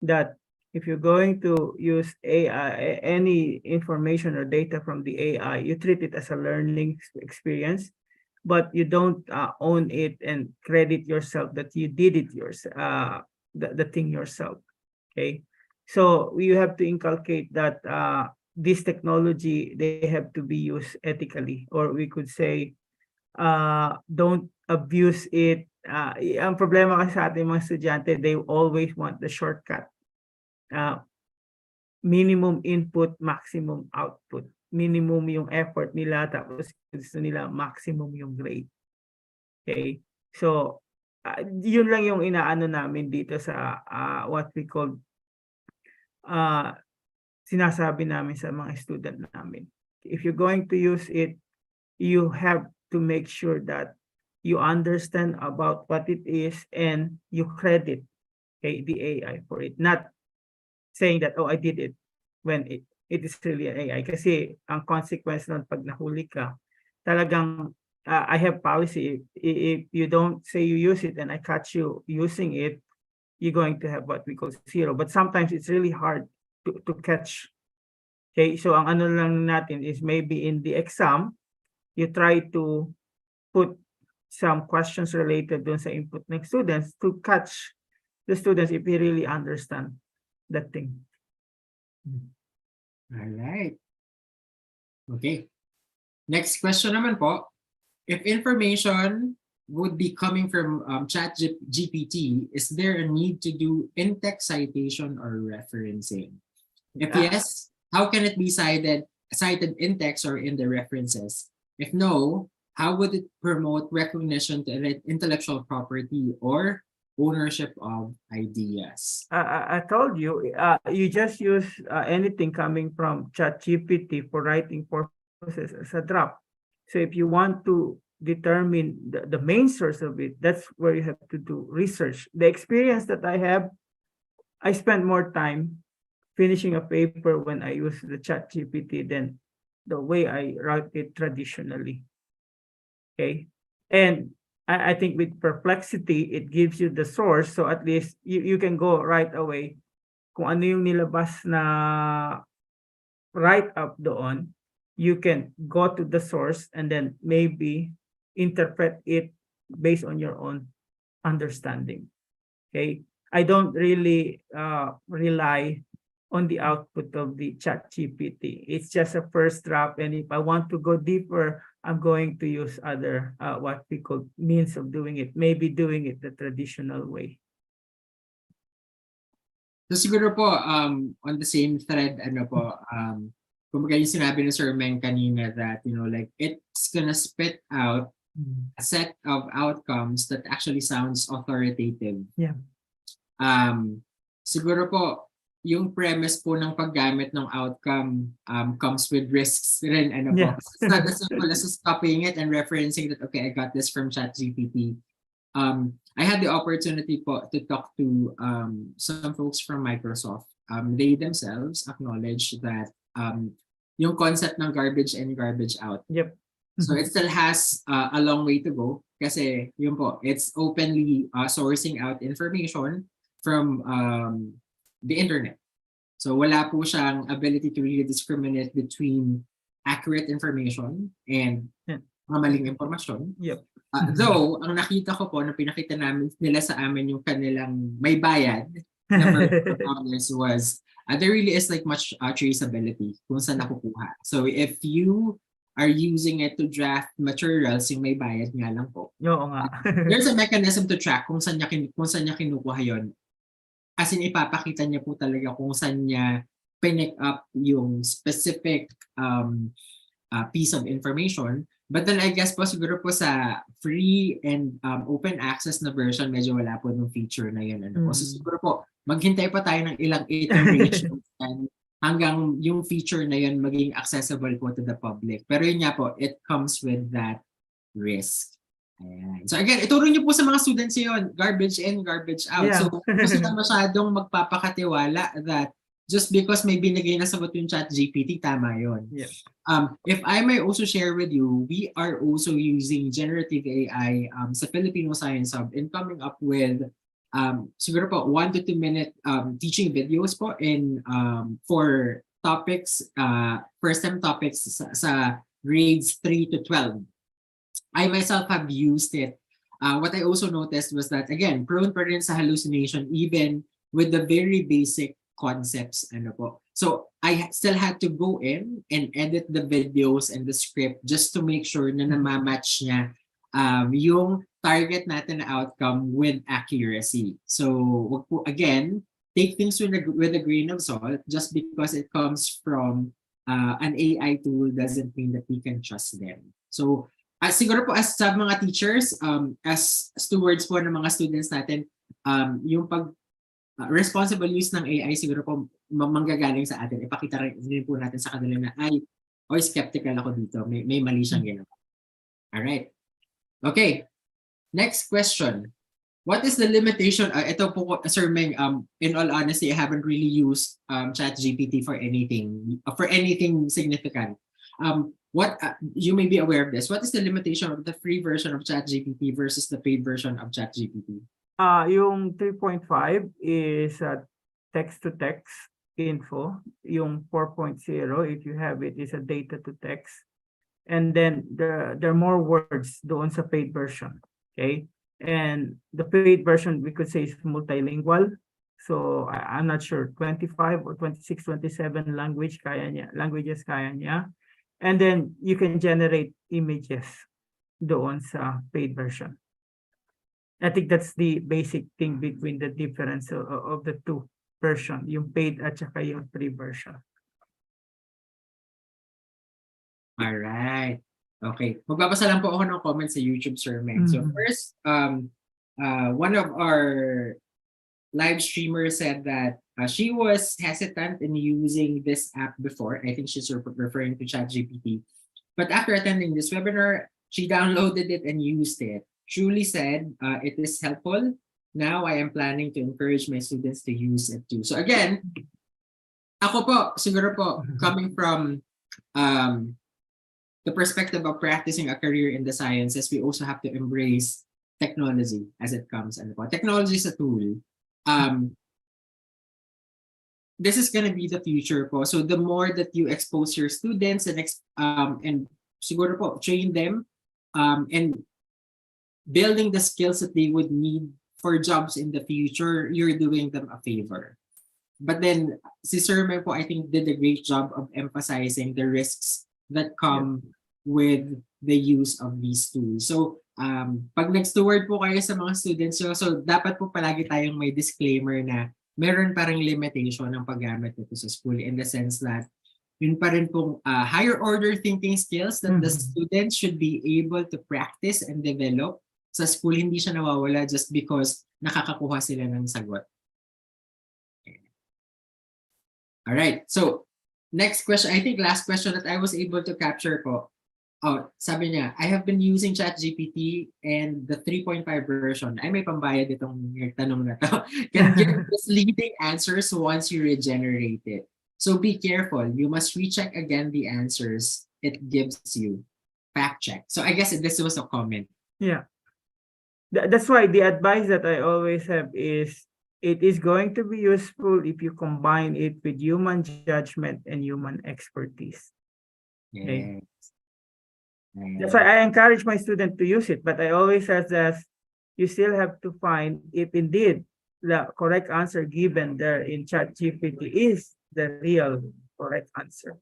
that if you're going to use AI, any information or data from the AI, you treat it as a learning experience, but you don't own it and credit yourself that you did it yourself, the thing yourself. Okay. So you have to inculcate that this technology, they have to be used ethically, or we could say don't abuse it. Ang problema kasi sa ating mga estudyante, they always want the shortcut. Minimum input, maximum output. Minimum yung effort nila, tapos gusto nila maximum yung grade. Okay? So, yun lang yung inaano namin dito sa what we call sinasabi namin sa mga student namin. If you're going to use it, you have to make sure that you understand about what it is and you credit the AI for it. Not saying that, oh, I did it when it is really an AI. Kasi ang consequence nun pag nahuli ka, talagang I have policy. If you don't say you use it and I catch you using it, you're going to have what we call 0. But sometimes it's really hard to catch. Okay, so ang ano lang natin is maybe in the exam, you try to put some questions related dun sa input ng students to catch the students if they really understand that thing. All right. Okay. Next question naman po. If information would be coming from ChatGPT, is there a need to do in-text citation or referencing? If yes, how can it be cited in text or in the references? If no, how would it promote recognition to intellectual property or ownership of ideas? I told you, you just use anything coming from ChatGPT for writing purposes as a draft. So if you want to determine the main source of it, that's where you have to do research. The experience that I have, I spent more time finishing a paper when I use the ChatGPT than the way I write it traditionally. Okay. And I think with Perplexity, it gives you the source. So at least you can go right away. Kung ano yung nilabas na write up doon, you can go to the source and then maybe interpret it based on your own understanding. Okay. I don't really rely on the output of the ChatGPT. It's just a first draft. And if I want to go deeper, I'm going to use other what we call means of doing it, maybe doing it the traditional way. So siguro po, on the same thread, kumbaga yung sinabi ni Sir Meng kanina that, like it's gonna spit out a set of outcomes that actually sounds authoritative. Yeah. Siguro po, yung premise po ng paggamit ng outcome comes with risks rin. Yeah. Po. It's not as simple as just copying it and referencing that, okay, I got this from ChatGPT. I had the opportunity po to talk to some folks from Microsoft. They themselves acknowledge that yung concept ng garbage in, garbage out. Yep. So it still has a long way to go kasi yun po, it's openly sourcing out information from the internet. So wala po siyang ability to really discriminate between accurate information and maling impormasyon. Yep. Though, ang nakita ko po, na pinakita nila sa amin yung kanilang may bayad na $1 was, there really is like much traceability kung saan nakukuha. So if you are using it to draft materials, yung may bayad nga lang po. Oo nga. There's a mechanism to track kung saan niya kinukuha yun. As in, ipapakita niya po talaga kung saan niya pinick up yung specific piece of information. But then I guess po siguro po sa free and open access na version, medyo wala po ng feature na yun. So siguro po, maghintay pa tayo ng ilang iterations hanggang yung feature na yun maging accessible po to the public. Pero yun nga po, it comes with that risk. Ayan. So again, ituro niyo po sa mga students yun, garbage in, garbage out. Yeah. So kung sila masyadong magpapakatiwala that just because may binigay na sagot yung ChatGPT, tama yun. Yeah. If I may also share with you, we are also using generative AI sa Filipino Science Hub and coming up with siguro po 1 to 2 minute teaching videos po in for topics, first time topics sa grades 3 to 12. I myself have used it. What I also noticed was that, again, prone pa rin sa hallucination even with the very basic concepts. Ano po. So I still had to go in and edit the videos and the script just to make sure na namamatch niya yung target natin na outcome with accuracy. So wag po, again, take things with a grain of salt. Just because it comes from an AI tool doesn't mean that we can trust them. So siguro po as sa mga teachers, as stewards po ng mga students natin, yung responsible use ng AI siguro po manggagaling sa atin. Ipakita rin po natin sa kanila na skeptical ako dito. May mali siyang ginawa. Alright. Okay. Next question. What is the limitation? Ito po, Sir Meng, in all honesty, I haven't really used ChatGPT for anything significant. What you may be aware of this. What is the limitation of the free version of ChatGPT versus the paid version of ChatGPT? Yung 3.5 is text-to-text info. Yung 4.0, if you have it, is a data-to-text. And then there are more words doon sa paid version. Okay? And the paid version, we could say, is multilingual. So I'm not sure, 25 or 26, 27 languages kaya niya. And then you can generate images doon sa paid version. I think that's the basic thing between the difference of the two version, yung paid at saka yung free version. All right. Okay. Magbabasa lang po ako ng comments sa YouTube, Sir Meng. So first, one of our live streamers said that she was hesitant in using this app before. I think she's referring to ChatGPT. But after attending this webinar, she downloaded it and used it. Truly said, it is helpful. Now I am planning to encourage my students to use it too. So again, ako po, siguro po, coming from the perspective of practicing a career in the sciences, we also have to embrace technology as it comes. Technology is a tool. This is going to be the future po. So the more that you expose your students and siguro po, train them and building the skills that they would need for jobs in the future, you're doing them a favor. But then, si Sir Meng po, I think, did a great job of emphasizing the risks that come with the use of these tools. So, pag nag-steward po kayo sa mga students, so dapat po palagi tayong may disclaimer na meron parang limitation ng paggamit nito sa school in the sense that yun pa rin pong higher order thinking skills that the students should be able to practice and develop sa school. Hindi siya nawawala just because nakakakuha sila ng sagot. All right. So, next question. I think last question that I was able to capture po. Sabi niya, I have been using ChatGPT and the 3.5 version. Ay, may pambayad itong tanong na to. Can give misleading answers once you regenerate it. So be careful. You must recheck again the answers it gives you. Fact check. So I guess this was a comment. Yeah. That's why the advice that I always have is it is going to be useful if you combine it with human judgment and human expertise. Okay? That's why I encourage my student to use it, but I always say that you still have to find if indeed the correct answer given there in ChatGPT is the real correct answer.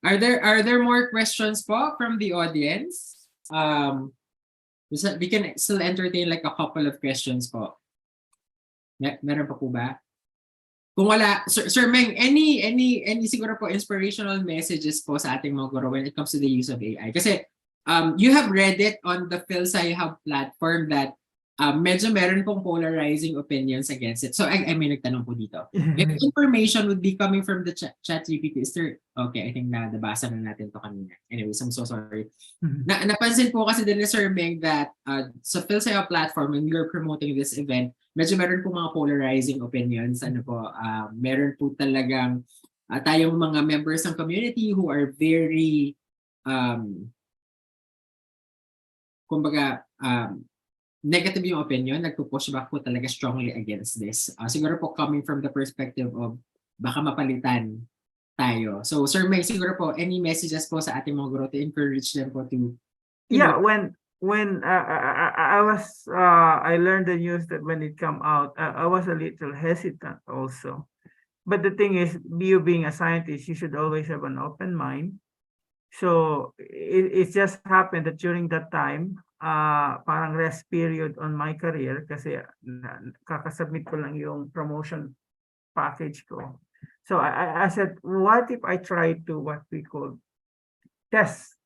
Are there more questions po from the audience? We can still entertain like a couple of questions po. Meron pa po ba? Kung wala, Sir Meng, any siguro po inspirational messages po sa ating mga guro when it comes to the use of AI? Kasi you have read it on the PhilSci Hub platform that medyo meron pong polarizing opinions against it. So I may nagtanong po dito. If information would be coming from the ChatGPT, is there, okay, I think nabasa na natin to kanina. Anyways, I'm so sorry. Napansin po kasi din ni Sir Meng that sa PhilSaya platform, when you're promoting this event, medyo meron po mga polarizing opinions. Ano po, meron po talagang tayong mga members ng community who are very, kumbaga, negative yung opinion, nagpo-push back po talaga strongly against this. Siguro po coming from the perspective of baka mapalitan tayo. So Sir May, siguro po any messages po sa ating mga guro to encourage them po to when I learned the news that when it come out, I was a little hesitant also. But the thing is, you being a scientist, you should always have an open mind. So it just happened that during that time, parang rest period on my career kasi kakasubmit ko lang yung promotion package ko. So I said, what if I try to what we call test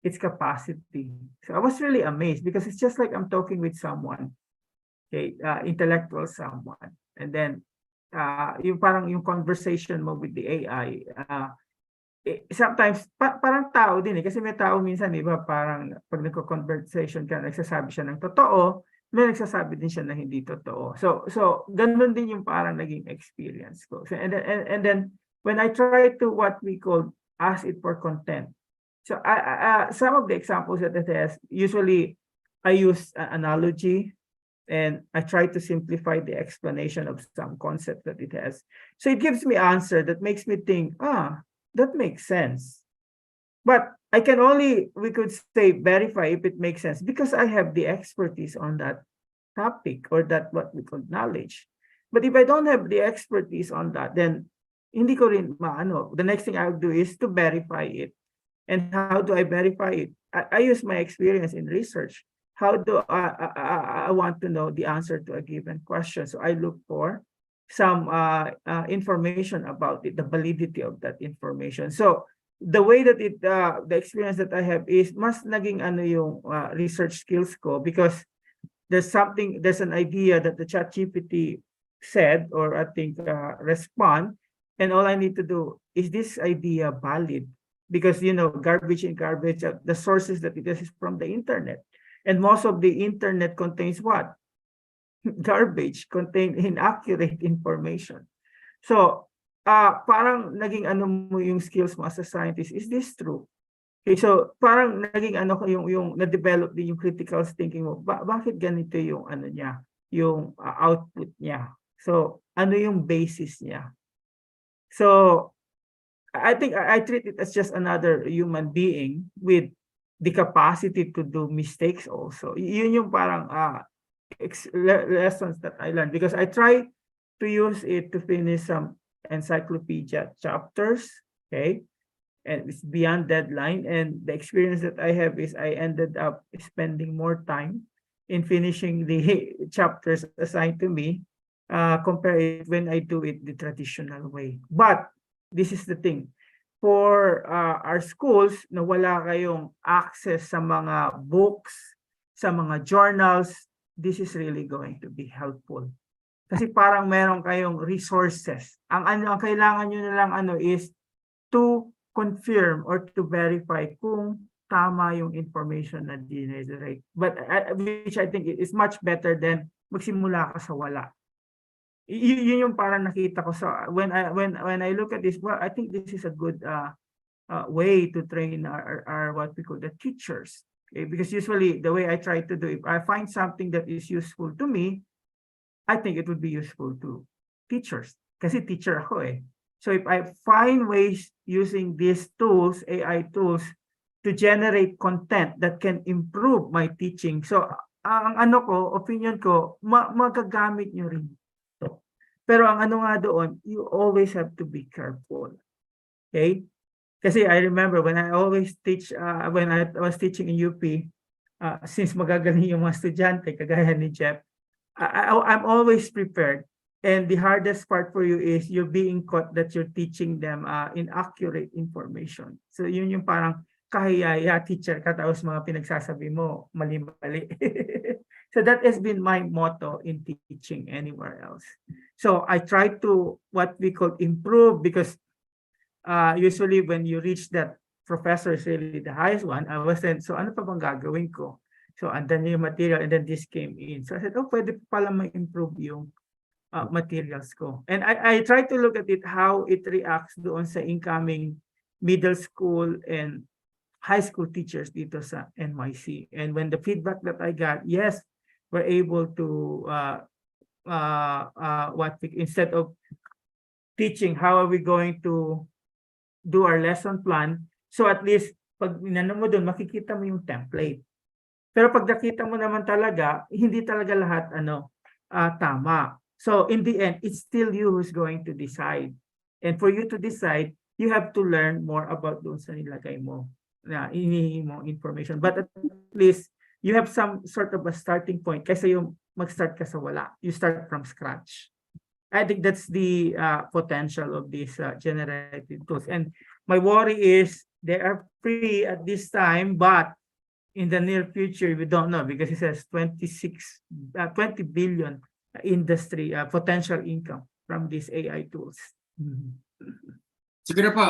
its capacity? So I was really amazed because it's just like I'm talking with someone, okay, intellectual someone, and then yung parang yung conversation mo with the AI, sometimes parang tao din kasi may tao minsan, di ba, parang pag nagko-conversation ka, nagsasabi siya ng totoo, may nagsasabi din siya na hindi totoo. So ganun din yung parang naging experience ko. So, and then when I try to what we call ask it for content. So some of the examples that it has, usually I use an analogy and I try to simplify the explanation of some concept that it has. So it gives me answer that makes me think, that makes sense. But I can only, we could say, verify if it makes sense because I have the expertise on that topic or that what we call knowledge. But if I don't have the expertise on that, then hindi ko rin maano. The next thing I would do is to verify it. And how do I verify it? I use my experience in research. How do I want to know the answer to a given question? So I look for some information about it, the validity of that information. So the way that it, the experience that I have is mas naging ano yung research skills ko because there's an idea that the ChatGPT said or I think respond, and all I need to do is this idea valid because garbage in garbage, the sources that it is from the internet, and most of the internet contains what? Garbage, contain inaccurate information. So, parang naging ano mo yung skills mo as a scientist, is this true? Okay, so parang naging ano yung na-develop din yung critical thinking mo. Bakit ganito yung ano niya, yung output niya? So, ano yung basis niya? So, I think I treat it as just another human being with the capacity to do mistakes also. Yun yung parang lessons that I learned because I try to use it to finish some encyclopedia chapters, okay, and it's beyond deadline, and the experience that I have is I ended up spending more time in finishing the chapters assigned to me compared when I do it the traditional way. But this is the thing, for our schools na wala kayong access sa mga books, sa mga journals, this is really going to be helpful. Kasi parang meron kayong resources. Ang kailangan nyo na lang is to confirm or to verify kung tama yung information na dinederate. But which I think is much better than magsimula ka sa wala. Yun yung parang nakita ko sa when I look at this, well, I think this is a good way to train our what we call the teachers. Okay? Because usually the way I try to do, if I find something that is useful to me, I think it would be useful to teachers. Kasi teacher ako eh. So if I find ways using these tools, AI tools, to generate content that can improve my teaching. So ang opinion ko, magagamit nyo rin. Pero ang ano nga doon, you always have to be careful. Okay? Kasi I remember when I always teach, when I was teaching in UP, since magagaling yung mga estudyante, kagaya ni Jeff, I'm always prepared. And the hardest part for you is you're being caught that you're teaching them inaccurate information. So yun yung parang kahiyaya teacher ka tapos mga pinagsasabi mo mali-mali. So that has been my motto in teaching anywhere else. So I try to what we call improve, because usually when you reach that professor is really the highest one, I was then, so ano pa bang gagawin ko? So andan yung material, and then this came in. So I said, oh, pwede pa pala ma-improve yung materials ko. And I try to look at it, how it reacts doon sa incoming middle school and high school teachers dito sa NYC. And when the feedback that I got, yes, we're able to instead of teaching, how are we going to do our lesson plan? So at least pag inano mo doon, makikita mo yung template. Pero pag nakita mo naman talaga, hindi talaga lahat tama. So in the end, it's still you who's going to decide. And for you to decide, you have to learn more about doon sa nilagay mo, na inihingi mo information. But at least you have some sort of a starting point kaysa yung mag-start ka sa wala. You start from scratch. I think that's the potential of these generative tools. And my worry is they are free at this time, but in the near future, we don't know, because it says 20 billion industry potential income from these AI tools. Siguro po,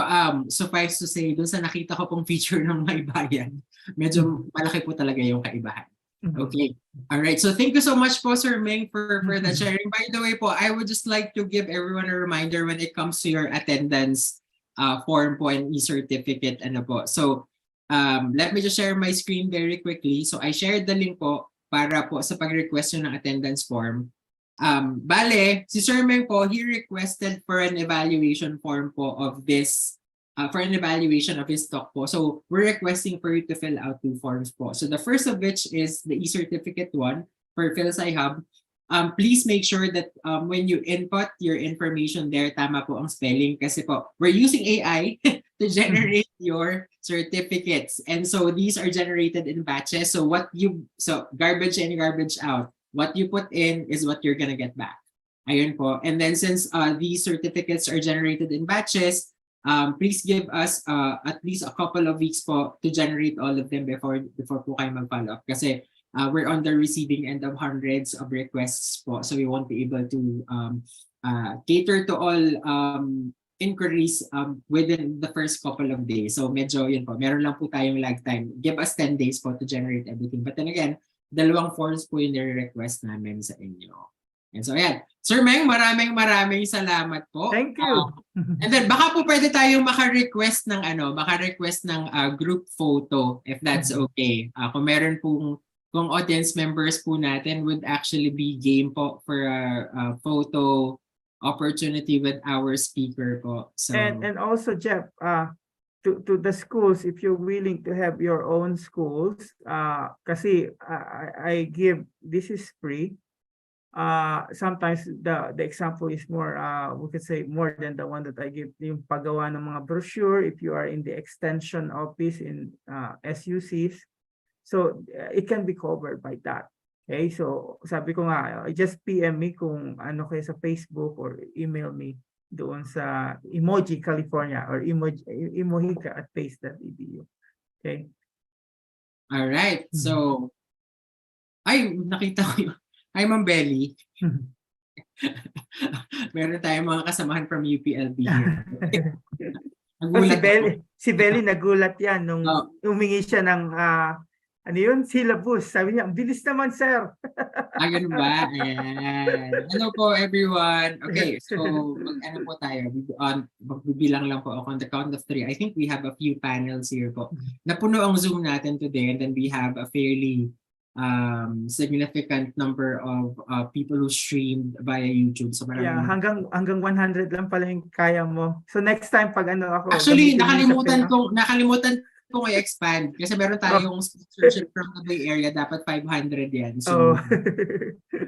suffice to say, dun sa nakita ko pong feature ng may bayan, medyo malaki po talaga yung kaibahan. Okay. All right. So thank you so much po, Sir Ming, for that sharing. By the way po, I would just like to give everyone a reminder when it comes to your attendance form po and e-certificate. Ano po. So let me just share my screen very quickly. So I shared the link po para po sa pag-request nyo ng attendance form. Bale, si Sir Ming po, he requested for an evaluation form po of this for an evaluation of his talk po. So we're requesting for you to fill out 2 forms po. So the first of which is the e-certificate one for PhilSci Hub. Please make sure that when you input your information there, tama po ang spelling, kasi po we're using AI to generate your certificates. And so these are generated in batches. So garbage in, garbage out. What you put in is what you're gonna get back. Ayun po. And then since these certificates are generated in batches, please give us at least a couple of weeks po to generate all of them before po kayo mag-follow up. Kasi we're on the receiving end of hundreds of requests po. So we won't be able to cater to all inquiries within the first couple of days. So medyo yun po, meron lang po tayong lag time. Give us 10 days po to generate everything. But then again, 2 forms po yung nire-request namin sa inyo. And so ayan, Sir Meng, maraming salamat po. Thank you. And then baka po pwede tayong maka-request ng group photo, if that's okay. Kung meron pong, kung audience members po natin would actually be game po for a photo opportunity with our speaker po. So And also, Jeff, to the schools, if you're willing to have your own schools, kasi I give, this is free. Sometimes the example is more, we could say more than the one that I give, yung paggawa ng mga brochure, if you are in the extension office in SUCs, so it can be covered by that. Okay, so sabi ko nga, just PM me kung ano kayo sa Facebook or email me doon sa Emoji California or Mojica at pace.edu. Okay. all right. So ay nakita ko yung hi Ma'am Belly. Meron tayong mga kasamahan from UPLB here. Si Belly nagulat yan nung humingi siya ng ano yun, syllabus. Sabi niya, ang bilis naman, sir. Ganun ba? Ayan. Hello po, everyone. Okay, so mag-ano po tayo. Magbibilang lang po ako on the count of 3. I think we have a few panels here po. Napuno ang Zoom natin today, and then we have a fairly significant number of people who streamed via YouTube. So hanggang 100 lang pala yung kaya mo. So next time pag ano ako. Actually, nakalimutan ko i-expand kasi meron tayong sponsorship from the Bay Area, dapat 500 yan. So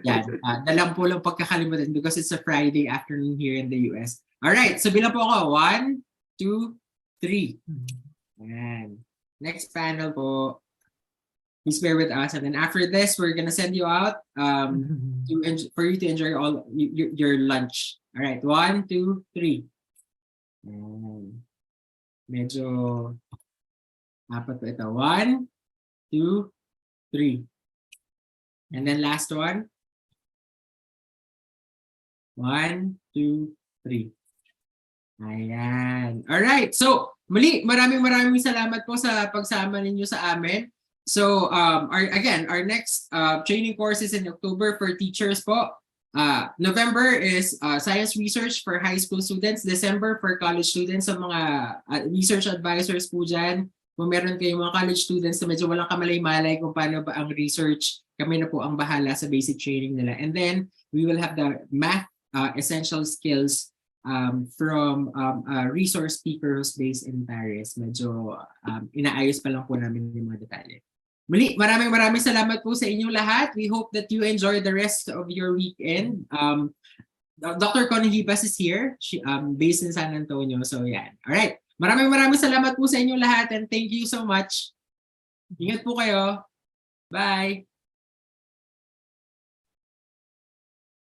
yan, dalang po lang pagkakalimutan because it's a Friday afternoon here in the US. Alright, so bilang po ako, 1, 2, 3. Ayan. Next panel po. Please bear with us, and then after this, we're gonna send you out for you to enjoy all your lunch. All right, 1, 2, 3. Medyo apat po ito. 1, 2, 3. And then last one. 1, 2, 3. Ayan. Alright. So, muli, maraming salamat po sa pagsama ninyo sa amin. So, our next training course is in October for teachers po. November is science research for high school students. December for college students. Sa mga research advisors po dyan, kung meron kayong mga college students na medyo walang kamalay-malay kung paano ba ang research, kami na po ang bahala sa basic training nila. And then, we will have the math essential skills from a resource speaker who's based in Paris. Medyo inaayos pa lang po namin yung mga detalye. Muli, maraming salamat po sa inyong lahat. We hope that you enjoy the rest of your weekend. Dr. Connie Hibas is here. She based in San Antonio. So yan. Alright. Maraming salamat po sa inyong lahat and thank you so much. Ingat po kayo. Bye.